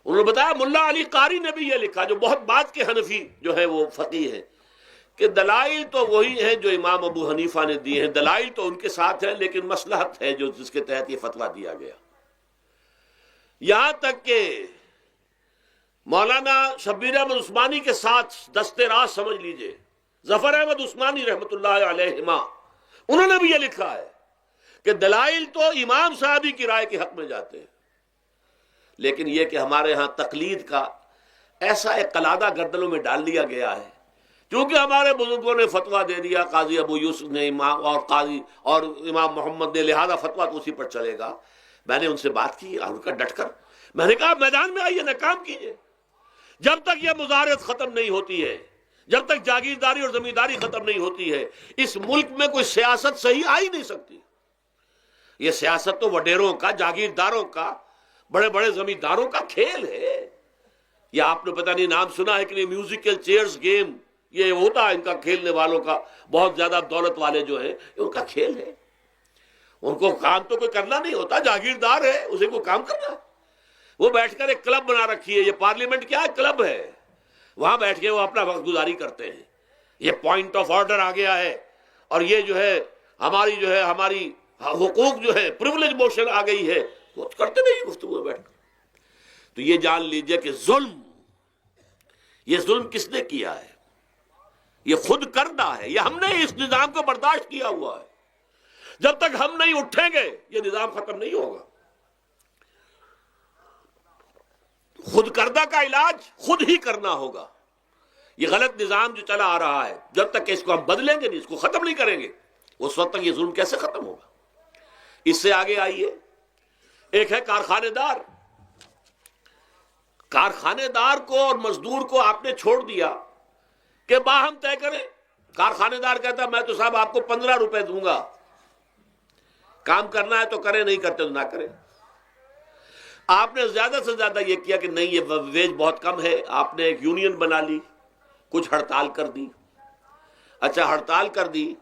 انہوں نے بتایا ملا علی قاری نے بھی یہ لکھا، جو بہت بعد کے حنفی جو ہے وہ فقیہ ہیں، کہ دلائل تو وہی ہیں جو امام ابو حنیفہ نے دیے ہیں، دلائل تو ان کے ساتھ ہیں، لیکن مصلحت ہے جو جس کے تحت یہ فتویٰ دیا گیا۔ یہاں تک کہ مولانا شبیر احمد عثمانی کے ساتھ دست راز سمجھ لیجئے، ظفر احمد عثمانی رحمۃ اللہ علیہما، انہوں نے بھی یہ لکھا ہے کہ دلائل تو امام صاحبی کی رائے کے حق میں جاتے ہیں، لیکن یہ کہ ہمارے ہاں تقلید کا ایسا ایک قلادہ گردنوں میں ڈال دیا گیا ہے، کیونکہ ہمارے بزرگوں نے فتویٰ دے دیا، قاضی ابو یوسف نے امام اور قاضی اور امام محمد نے، لہذا فتویٰ تو اسی پر چلے گا۔ میں نے ان سے بات کی اور ان کا ڈٹ کر میں نے کہا میدان میں آئیے نا، کام کیجیے۔ جب تک یہ مزارعت ختم نہیں ہوتی ہے، جب تک جاگیرداری اور زمینداری ختم نہیں ہوتی ہے، اس ملک میں کوئی سیاست صحیح آ ہی نہیں سکتی۔ یہ سیاست تو وڈیروں کا، جاگیرداروں کا، بڑے بڑے زمینداروں کا کھیل ہے۔ یہ آپ نے پتہ نہیں نام سنا ہے کہ نہیں، میوزیکل چیئرز گیم، یہ ہوتا ہے ان کا کھیلنے والوں کا، بہت زیادہ دولت والے جو ہیں، یہ ان کا کھیل ہے۔ ان کو کام تو کوئی کرنا نہیں ہوتا، جاگیردار ہے، اسے کوئی کام کرنا ہے۔ وہ بیٹھ کر ایک کلب بنا رکھی ہے، یہ پارلیمنٹ کیا ہے، کلب ہے، وہاں بیٹھ کے وہ اپنا وقت گزاری کرتے ہیں۔ یہ پوائنٹ آف آرڈر آ گیا ہے، اور یہ جو ہے ہماری حقوق جو ہے، پریولیج موشن آ گئی ہے، وہ کرتے نہیں گفتگو بیٹھ کر۔ تو یہ جان لیجئے کہ یہ ظلم کس نے کیا ہے؟ یہ خود کردہ ہے، یہ ہم نے اس نظام کو برداشت کیا ہوا ہے۔ جب تک ہم نہیں اٹھیں گے یہ نظام ختم نہیں ہوگا۔ خود کردہ کا علاج خود ہی کرنا ہوگا۔ یہ غلط نظام جو چلا آ رہا ہے، جب تک کہ اس کو ہم بدلیں گے نہیں، اس کو ختم نہیں کریں گے، اس وقت تک یہ ظلم کیسے ختم ہوگا؟ اس سے آگے آئیے، ایک ہے کارخانے دار۔ کارخانے دار کو اور مزدور کو آپ نے چھوڑ دیا کہ باہم طے کریں۔ کارخانے دار کہتا ہے میں تو صاحب آپ کو 15 روپے دوں گا، کام کرنا ہے تو کریں، نہیں کرتے تو نہ کریں۔ آپ نے زیادہ سے زیادہ یہ کیا کہ نہیں، یہ ویج بہت کم ہے، آپ نے ایک یونین بنا لی، کچھ ہڑتال کر دی۔ اچھا ہڑتال کر دی،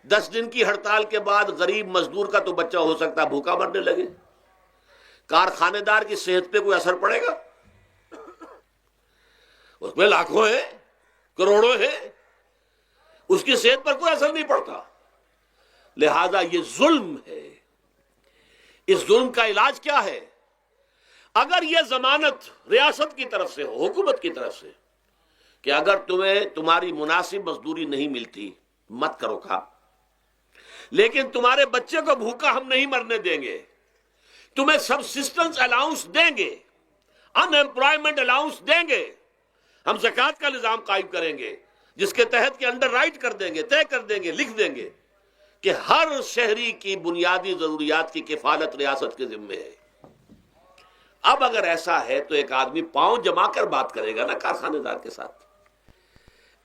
10 دن کی ہڑتال کے بعد غریب مزدور کا تو بچہ ہو سکتا ہے بھوکا مرنے لگے، کارخانے دار کی صحت پہ کوئی اثر پڑے گا؟ اس میں لاکھوں ہیں، کروڑوں ہیں، اس کی صحت پر کوئی اثر نہیں پڑتا۔ لہذا یہ ظلم ہے۔ اس ظلم کا علاج کیا ہے؟ اگر یہ ضمانت ریاست کی طرف سے ہو، حکومت کی طرف سے، کہ اگر تمہیں تمہاری مناسب مزدوری نہیں ملتی مت کرو کام، لیکن تمہارے بچے کو بھوکا ہم نہیں مرنے دیں گے، تمہیں سبسسٹنس الاؤنس دیں گے، ان ایمپلائمنٹ الاؤنس دیں گے، ہم زکوٰۃ کا نظام قائم کریں گے جس کے تحت کہ انڈر رائٹ کر دیں گے، طے کر دیں گے، لکھ دیں گے کہ ہر شہری کی بنیادی ضروریات کی کفالت ریاست کے ذمے ہے۔ اب اگر ایسا ہے تو ایک آدمی پاؤں جما کر بات کرے گا نا کارخانے دار کے ساتھ،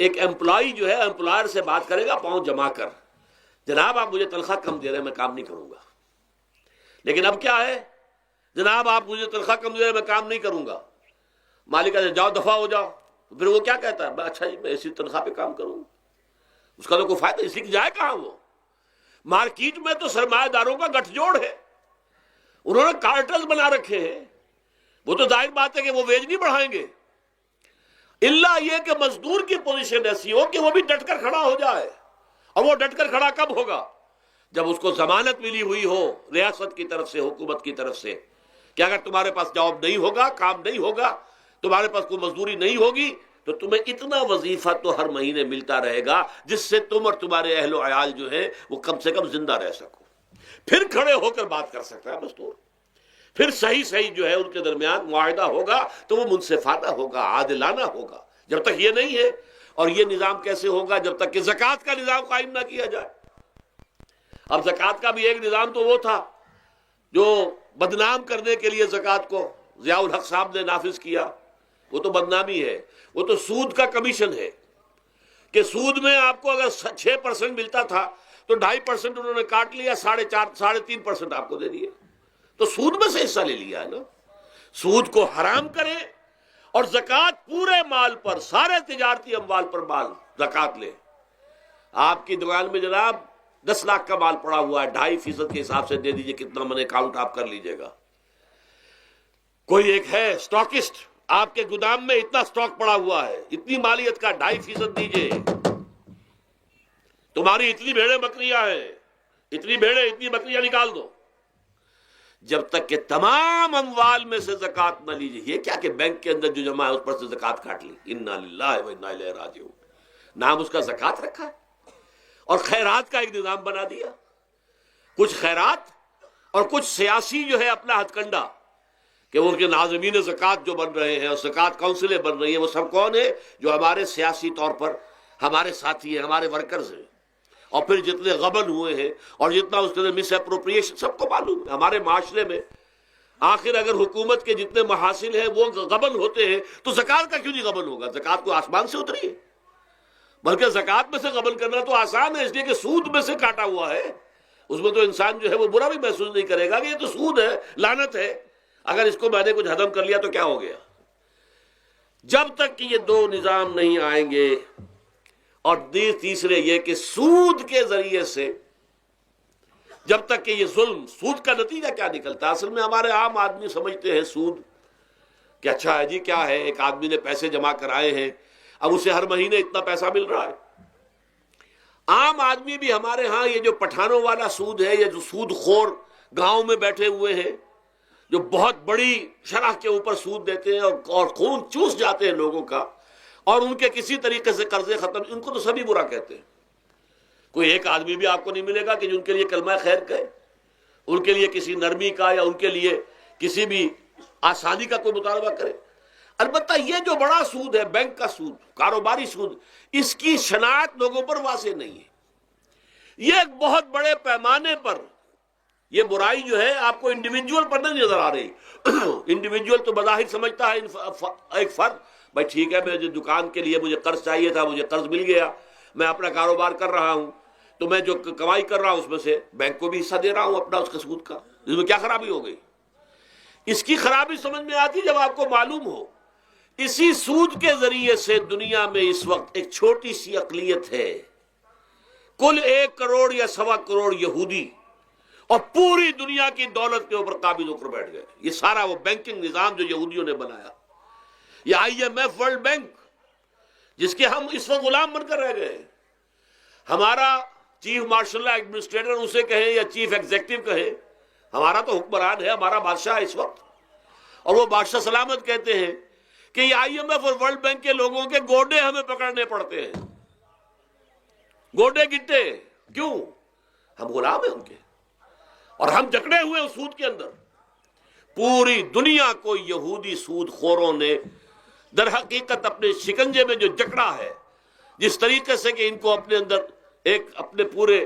ایک امپلائی جو ہے امپلائر سے بات کرے گا پاؤں جما کر، جناب آپ مجھے تنخواہ کم دے رہے ہیں میں کام نہیں کروں گا۔ لیکن اب کیا ہے؟ جناب آپ مجھے تنخواہ کم دے رہے ہیں میں کام نہیں کروں گا۔ مالک کہتے جاؤ دفعہ ہو جاؤ، پھر وہ کیا کہتا ہے؟ اچھا جی میں اسی تنخواہ پہ کام کروں گا، اس کا تو کوئی فائدہ، اسی کی جائے کہاں وہ؟ مارکیٹ میں تو سرمایہ داروں کا گٹھ جوڑ ہے، انہوں نے کارٹلز بنا رکھے ہیں، وہ تو ظاہر بات ہے کہ وہ ویج نہیں بڑھائیں گے، الا یہ کہ مزدور کی پوزیشن ایسی ہو کہ وہ بھی ڈٹ کر کھڑا ہو جائے۔ اور وہ ڈٹ کر کھڑا کب ہوگا؟ جب اس کو ضمانت ملی ہوئی ہو ریاست کی طرف سے، حکومت کی طرف سے، کہ اگر تمہارے پاس جاب نہیں ہوگا، کام نہیں ہوگا، تمہارے پاس کوئی مزدوری نہیں ہوگی تو تمہیں اتنا وظیفہ تو ہر مہینے ملتا رہے گا جس سے تم اور تمہارے اہل و عیال جو ہے وہ کم سے کم زندہ رہ سکو۔ پھر کھڑے ہو کر بات کر سکتا ہے مزدور، پھر صحیح جو ہے ان کے درمیان معاہدہ ہوگا تو وہ منصفانہ ہوگا، عادلانہ ہوگا۔ جب تک یہ نہیں ہے، اور یہ نظام کیسے ہوگا جب تک کہ زکوٰۃ کا نظام قائم نہ کیا جائے۔ اب زکوٰۃ کا بھی ایک نظام تو وہ تھا جو بدنام کرنے کے لیے زکوٰۃ کو ضیاء الحق صاحب نے نافذ کیا، وہ تو بدنامی ہے، وہ تو سود کا کمیشن ہے کہ سود میں آپ کو اگر 6% ملتا تھا تو 2.5% انہوں نے کاٹ لیا، 3.5% آپ کو دے دیے، تو سود میں سے حصہ لے لیا ہے نا۔ سود کو حرام کرے اور زکوٰۃ پورے مال پر، سارے تجارتی اموال پر مال زکوٰۃ لے۔ آپ کی دکان میں جناب 10 لاکھ کا مال پڑا ہوا ہے، 2.5% کے حساب سے دے دیجئے، کتنا من اکاؤنٹ آپ کر لیجئے گا۔ کوئی ایک ہے اسٹاکسٹ، آپ کے گودام میں اتنا سٹاک پڑا ہوا ہے، اتنی مالیت کا 2.5% دیجئے، تمہاری اتنی بھیڑیں بکریاں ہیں، اتنی بھیڑیں اتنی بکریاں نکال دو۔ جب تک کہ تمام اموال میں سے زکوٰۃ نہ لیجیے، یہ کیا کہ بینک کے اندر جو جمع ہے اس پر سے زکوٰۃ کاٹ لی، انا للہ و انا الیہ راجعون، نام اس کا زکوٰۃ رکھا ہے، اور خیرات کا ایک نظام بنا دیا، کچھ خیرات اور کچھ سیاسی جو ہے اپنا ہتھ کنڈا، کہ وہ ان کے ناظمین زکوٰۃ جو بن رہے ہیں اور زکوٰۃ کونسلیں بن رہی ہیں، وہ سب کون ہیں؟ جو ہمارے سیاسی طور پر ہمارے ساتھی ہیں، ہمارے ورکرز ہیں۔ اور پھر جتنے غبن ہوئے ہیں اور جتنا اس کے اندر مس اپروپریشن، سب کو معلوم ہے ہمارے معاشرے میں آخر اگر حکومت کے جتنے محاصل ہیں وہ غبن ہوتے ہیں تو زکوٰۃ کا کیوں نہیں غبن ہوگا؟ زکوٰۃ کو آسمان سے اتری ہے، بلکہ زکوٰۃ میں سے غبن کرنا تو آسان ہے، اس لیے کہ سود میں سے کاٹا ہوا ہے، اس میں تو انسان جو ہے وہ برا بھی محسوس نہیں کرے گا کہ یہ تو سود ہے، لعنت ہے، اگر اس کو میں نے کچھ ہضم کر لیا تو کیا ہو گیا۔ جب تک کہ یہ دو نظام نہیں آئیں گے، اور تیسرے یہ کہ سود کے ذریعے سے جب تک کہ یہ ظلم، سود کا نتیجہ کیا نکلتا ہے؟ اصل میں ہمارے عام آدمی سمجھتے ہیں سود کہ اچھا ہے جی، کیا ہے، ایک آدمی نے پیسے جمع کرائے ہیں، اب اسے ہر مہینے اتنا پیسہ مل رہا ہے۔ عام آدمی بھی ہمارے ہاں یہ جو پٹھانوں والا سود ہے، یہ جو سود خور گاؤں میں بیٹھے ہوئے ہیں جو بہت بڑی شرح کے اوپر سود دیتے ہیں اور خون چوس جاتے ہیں لوگوں کا، اور ان کے کسی طریقے سے قرضے ختم، ان کو تو سبھی برا کہتے ہیں۔ کوئی ایک آدمی بھی آپ کو نہیں ملے گا کہ جن کے لیے کلمہ خیر کہے، ان کے لیے کسی نرمی کا یا ان کے لیے کسی بھی آسانی کا کوئی مطالبہ کرے۔ البتہ یہ جو بڑا سود ہے، بینک کا سود، کاروباری سود، اس کی شناخت لوگوں پر واضح نہیں ہے۔ یہ ایک بہت بڑے پیمانے پر یہ برائی جو ہے آپ کو انڈیویجول پر نہیں نظر آ رہی۔ انڈیویجول تو بظاہر سمجھتا ہے ایک فرد، بھائی ٹھیک ہے، میں جو دکان کے لیے مجھے قرض چاہیے تھا، مجھے قرض مل گیا، میں اپنا کاروبار کر رہا ہوں، تو میں جو کمائی کر رہا ہوں اس میں سے بینک کو بھی حصہ دے رہا ہوں اپنا، اس کے سود کا، اس میں کیا خرابی ہو گئی؟ اس کی خرابی سمجھ میں آتی جب آپ کو معلوم ہو اسی سود کے ذریعے سے دنیا میں اس وقت ایک چھوٹی سی اقلیت ہے، کل 1 کروڑ یا 1.25 کروڑ یہودی، اور پوری دنیا کی دولت کے اوپر قابض ہو کر بیٹھ گئے. یہ سارا وہ بینکنگ نظام جو یہودیوں نے بنایا، یہ IMF ورلڈ بینک جس کے ہم اس وقت غلام بن کر رہ گئے. ہمارا چیف مارشل ایڈمنسٹریٹر اسے کہیں یا چیف ایگزیکٹو کہیں، ہمارا تو حکمران ہے، ہمارا بادشاہ ہے اس وقت. اور وہ بادشاہ سلامت کہتے ہیں کہ یہ IMF اور ورلڈ بینک کے لوگوں کے گوڈے ہمیں پکڑنے پڑتے ہیں، گوڈے گٹے. کیوں؟ ہم غلام ہیں ان کے، اور ہم جکڑے ہوئے اس سود کے اندر. پوری دنیا کو یہودی سود خوروں نے در حقیقت اپنے شکنجے میں جو جکڑا ہے، جس طریقے سے کہ ان کو اپنے اندر ایک اپنے پورے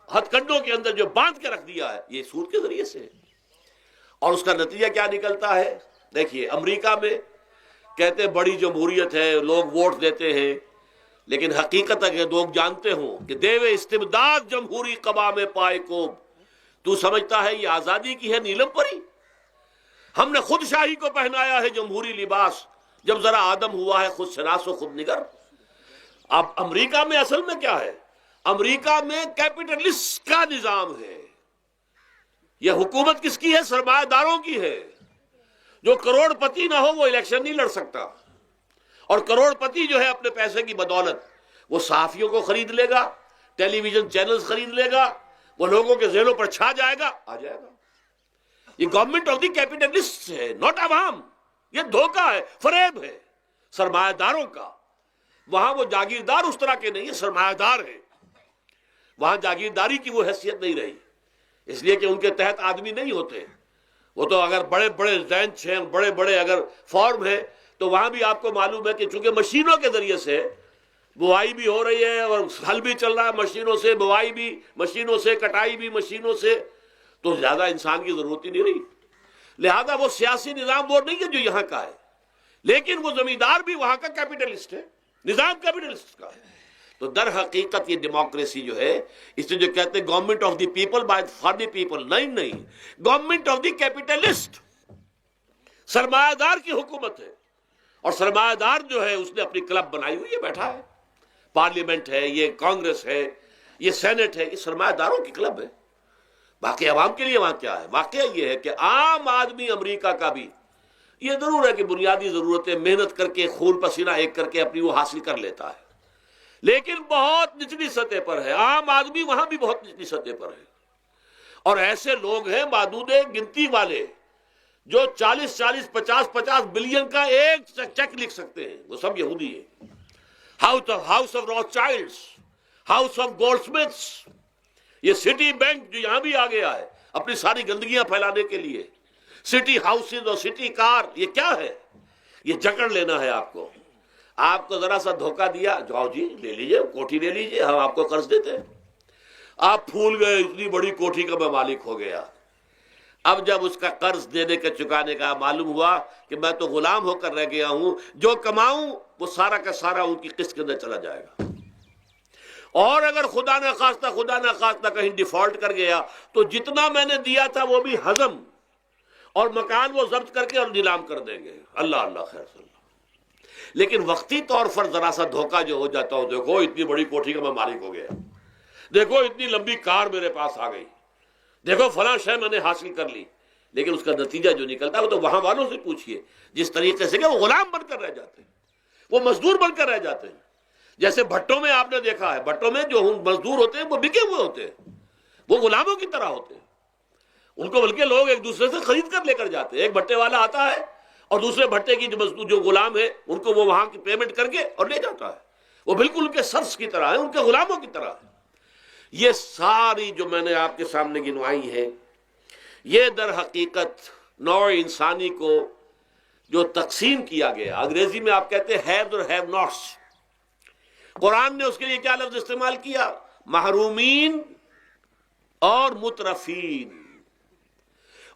ہتھ کنڈوں کے اندر جو باندھ کے رکھ دیا ہے، یہ سود کے ذریعے سے. اور اس کا نتیجہ کیا نکلتا ہے؟ دیکھیے، امریکہ میں کہتے ہیں بڑی جمہوریت ہے، لوگ ووٹ دیتے ہیں، لیکن حقیقت اگر لوگ جانتے ہوں کہ دیو استبداد جمہوری قوام پائے کو، تو سمجھتا ہے یہ آزادی کی ہے نیلم پری. ہم نے خود شاہی کو پہنایا ہے جمہوری لباس، جب ذرا آدم ہوا ہے خود شناس و خود نگر. اب امریکہ میں اصل میں کیا ہے؟ امریکہ میں کیپٹلسٹ کا نظام ہے. یہ حکومت کس کی ہے؟ سرمایہ داروں کی ہے. جو کروڑ پتی نہ ہو وہ الیکشن نہیں لڑ سکتا. اور کروڑ پتی جو ہے اپنے پیسے کی بدولت وہ صحافیوں کو خرید لے گا، ٹیلی ویژن چینلز خرید لے گا، وہ لوگوں کے ذہنوں پر چھا جائے گا، آ جائے گا. یہ گورنمنٹ آف دی کیپٹلسٹ ہے، ناٹ عوام. یہ دھوکہ ہے، فریب ہے سرمایہ داروں کا. وہاں وہ جاگیردار اس طرح کے نہیں ہیں، سرمایہ دار ہیں. وہاں جاگیرداری کی وہ حیثیت نہیں رہی، اس لیے کہ ان کے تحت آدمی نہیں ہوتے. وہ تو اگر بڑے بڑے رینچ ہیں، بڑے بڑے اگر فارم ہیں، تو وہاں بھی آپ کو معلوم ہے کہ چونکہ مشینوں کے ذریعے سے بوائی بھی ہو رہی ہے اور ہل بھی چل رہا ہے مشینوں سے، بوائی بھی مشینوں سے، کٹائی بھی مشینوں سے، تو زیادہ انسان کی ضرورت ہی نہیں رہی. لہذا وہ سیاسی نظام وہ نہیں ہے جو یہاں کا ہے، لیکن وہ زمیندار بھی وہاں کا کیپٹلسٹ ہے، نظام کیپٹلسٹ کا ہے. تو در حقیقت یہ ڈیموکریسی جو ہے، اس سے جو کہتے ہیں government of the people by for the people, نہیں، گورنمنٹ آف دی کیپٹلسٹ، سرمایہ دار کی حکومت ہے. اور سرمایہ دار جو ہے اس نے اپنی کلب بنائی ہوئی ہے، بیٹھا ہے، پارلیمنٹ ہے، یہ کانگریس ہے، یہ سینٹ ہے، یہ سرمایہ داروں کی کلب ہے. باقی عوام کے لیے وہاں کیا ہے؟ واقعہ یہ ہے کہ عام آدمی امریکہ کا بھی یہ ضرور ہے کہ بنیادی ضرورتیں محنت کر کے خون پسینہ ایک کر کے اپنی وہ حاصل کر لیتا ہے، لیکن بہت نچلی سطح پر ہے. عام آدمی وہاں بھی بہت نچلی سطح پر ہے. اور ایسے لوگ ہیں معدود گنتی والے جو 40 50 بلین کا ایک چیک لکھ سکتے ہیں، وہ سب یہودی ہیں. House of Rothschilds, house of Goldsmiths, یہ سٹی بینک جو یہاں بھی آ گیا ہے اپنی ساری گندگیاں پھیلانے کے لیے، سٹی ہاؤسز اور سٹی کار، یہ کیا ہے؟ یہ جکڑ لینا ہے آپ کو. آپ کو ذرا سا دھوکہ دیا، جاؤ جی لے لیجئے، کوٹھی لے لیجئے، ہم آپ کو قرض دیتے ہیں. آپ پھول گئے، اتنی بڑی کوٹھی کا میں مالک ہو گیا. اب جب اس کا قرض دینے کا چکانے کا معلوم ہوا کہ میں تو غلام ہو کر رہ گیا ہوں، جو کماؤں وہ سارا کا سارا ان کی قسط کے اندر چلا جائے گا. اور اگر خدا نہ خواستہ کہیں ڈیفالٹ کر گیا تو جتنا میں نے دیا تھا وہ بھی ہضم، اور مکان وہ ضبط کر کے اور نیلام کر دیں گے. اللہ خیر صلی اللہ. لیکن وقتی طور پر ذرا سا دھوکہ جو ہو جاتا ہوں، دیکھو اتنی بڑی کوٹھی کا میں مالک ہو گیا، دیکھو اتنی لمبی کار میرے پاس آ گئی، دیکھو فلاں شے میں نے حاصل کر لی. لیکن اس کا نتیجہ جو نکلتا ہے وہ تو وہاں والوں سے پوچھئے، جس طریقے سے کہ وہ غلام بن کر رہ جاتے ہیں، وہ مزدور بن کر رہ جاتے ہیں. جیسے بھٹوں میں آپ نے دیکھا ہے، بھٹوں میں جو مزدور ہوتے ہیں وہ بکے ہوئے ہوتے ہیں، وہ غلاموں کی طرح ہوتے ہیں. ان کو بلکہ لوگ ایک دوسرے سے خرید کر لے کر جاتے ہیں. ایک بھٹے والا آتا ہے اور دوسرے بھٹے کی جو مزدور جو غلام ہے ان کو وہ وہاں کی پیمنٹ کر کے اور لے جاتا ہے. وہ بالکل ان کے سرس کی طرح ہے، ان کے غلاموں کی طرح ہے. یہ ساری جو میں نے آپ کے سامنے گنوائی ہیں، یہ در حقیقت نوع انسانی کو جو تقسیم کیا گیا، انگریزی میں آپ کہتے ہیں ہیوز اور ہیو ناٹس. قرآن نے اس کے لیے کیا لفظ استعمال کیا؟ محرومین اور مترفین.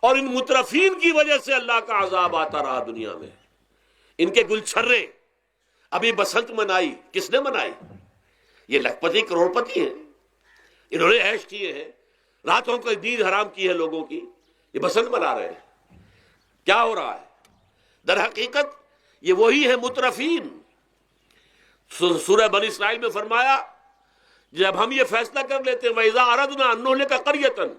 اور ان مترفین کی وجہ سے اللہ کا عذاب آتا رہا دنیا میں. ان کے گلچھرے ابھی بسنت منائی، کس نے منائی؟ یہ لکھپتی کروڑ پتی ہیں، انہوں نے عیش کیے ہیں، راتوں کو نیند حرام کی ہے لوگوں کی، یہ بسنت منا رہے ہیں. کیا ہو رہا ہے؟ در حقیقت یہ وہی ہے مترفین. سورہ بنی اسرائیل میں فرمایا جب ہم یہ فیصلہ کر لیتے ہیں وَإِذَا أَرَدْنَا أَن نُهْلِكَ قَرْيَةً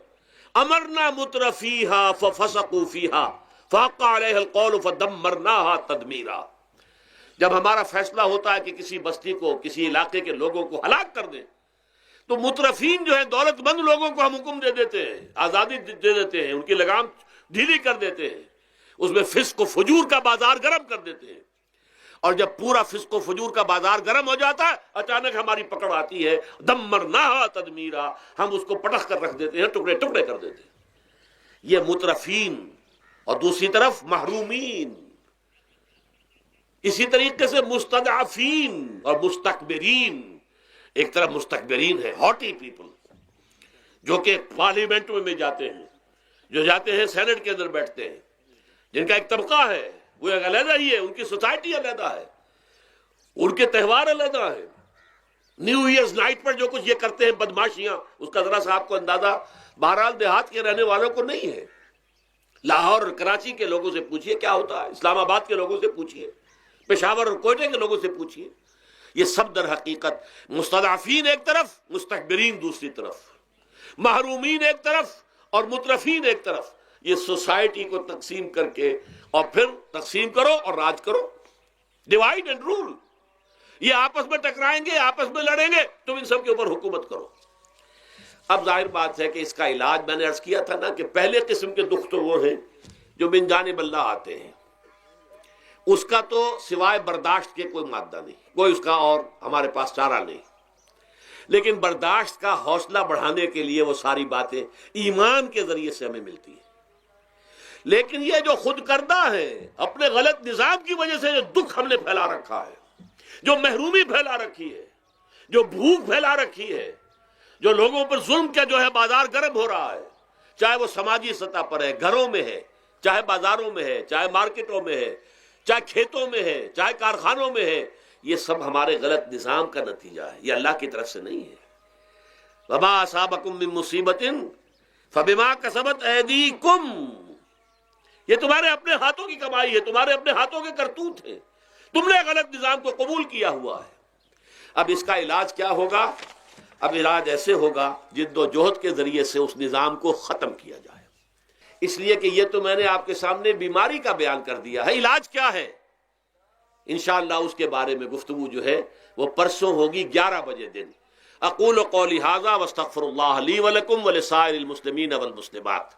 امرنا مترفیہا ففسقوا فیہا فحق علیہ القول فدمرناہا تدمیرا. جب ہمارا فیصلہ ہوتا ہے کہ کسی بستی کو، کسی علاقے کے لوگوں کو ہلاک کر دیں، تو مترفین جو ہیں، دولت مند لوگوں کو ہم حکم دے دیتے ہیں، آزادی دے دیتے ہیں، ان کی لگام ڈھیلی کر دیتے ہیں، اس میں فسق و فجور کا بازار گرم کر دیتے ہیں. اور جب پورا فسق و فجور کا بازار گرم ہو جاتا ہے، اچانک ہماری پکڑ آتی ہے، دمرناہا تدمیرا، ہم اس کو پٹخ کر رکھ دیتے ہیں، ٹکڑے ٹکڑے کر دیتے ہیں. یہ مترفین. اور دوسری طرف محرومین. اسی طریقے سے مستضعفین اور مستکبرین. ایک طرف مستکبرین ہے، ہاٹی پیپل، جو کہ پارلیمنٹ میں جاتے ہیں، جو جاتے ہیں سینٹ کے اندر بیٹھتے ہیں، جن کا ایک طبقہ ہے، وہ ایک علیحدہ ہی ہے، ان کی سوسائٹی علیحدہ ہے، ان کے تہوار علیحدہ ہیں. نیو ایئرز نائٹ پر جو کچھ یہ کرتے ہیں بدماشیاں، اس کا ذرا سا آپ کو اندازہ بہرحال دیہات کے رہنے والوں کو نہیں ہے. لاہور اور کراچی کے لوگوں سے پوچھئے کیا ہوتا ہے، اسلام آباد کے لوگوں سے پوچھئے، پشاور اور کوئٹہ کے لوگوں سے پوچھئے. یہ سب در حقیقت مستضعفین ایک طرف، مستکبرین دوسری طرف، محرومین ایک طرف اور مترفین ایک طرف. یہ سوسائٹی کو تقسیم کر کے، اور پھر تقسیم کرو اور راج کرو، ڈیوائڈ اینڈ رول. یہ آپس میں ٹکرائیں گے، آپس میں لڑیں گے، تم ان سب کے اوپر حکومت کرو. اب ظاہر بات ہے کہ اس کا علاج میں نے عرض کیا تھا نا کہ پہلے قسم کے دکھ تو وہ ہیں جو من جانب اللہ آتے ہیں، اس کا تو سوائے برداشت کے کوئی مادہ نہیں، کوئی اس کا اور ہمارے پاس چارہ نہیں. لیکن برداشت کا حوصلہ بڑھانے کے لیے وہ ساری باتیں ایمان کے ذریعے سے ہمیں ملتی ہیں. لیکن یہ جو خود کردہ ہے، اپنے غلط نظام کی وجہ سے جو دکھ ہم نے پھیلا رکھا ہے، جو محرومی پھیلا رکھی ہے، جو بھوک پھیلا رکھی ہے، جو لوگوں پر ظلم کا جو ہے بازار گرم ہو رہا ہے، چاہے وہ سماجی سطح پر ہے، گھروں میں ہے، چاہے بازاروں میں ہے، چاہے مارکیٹوں میں ہے، چاہے کھیتوں میں ہے، چاہے کارخانوں میں ہے، یہ سب ہمارے غلط نظام کا نتیجہ ہے، یہ اللہ کی طرف سے نہیں ہے. وما اصابکم من مصیبت فبما کسبت ایدیکم، یہ تمہارے اپنے ہاتھوں کی کمائی ہے، تمہارے اپنے ہاتھوں کے کرتوت ہیں، تم نے غلط نظام کو قبول کیا ہوا ہے. اب اس کا علاج کیا ہوگا؟ اب علاج ایسے ہوگا جد و جہد کے ذریعے سے اس نظام کو ختم کیا جائے. اس لیے کہ یہ تو میں نے آپ کے سامنے بیماری کا بیان کر دیا ہے، علاج کیا ہے انشاءاللہ اس کے بارے میں گفتگو جو ہے وہ پرسوں ہوگی 11 بجے دن. اقول قولی ھذا واستغفر اللہ لی ولکم ولسائر المسلمین والمسلمات.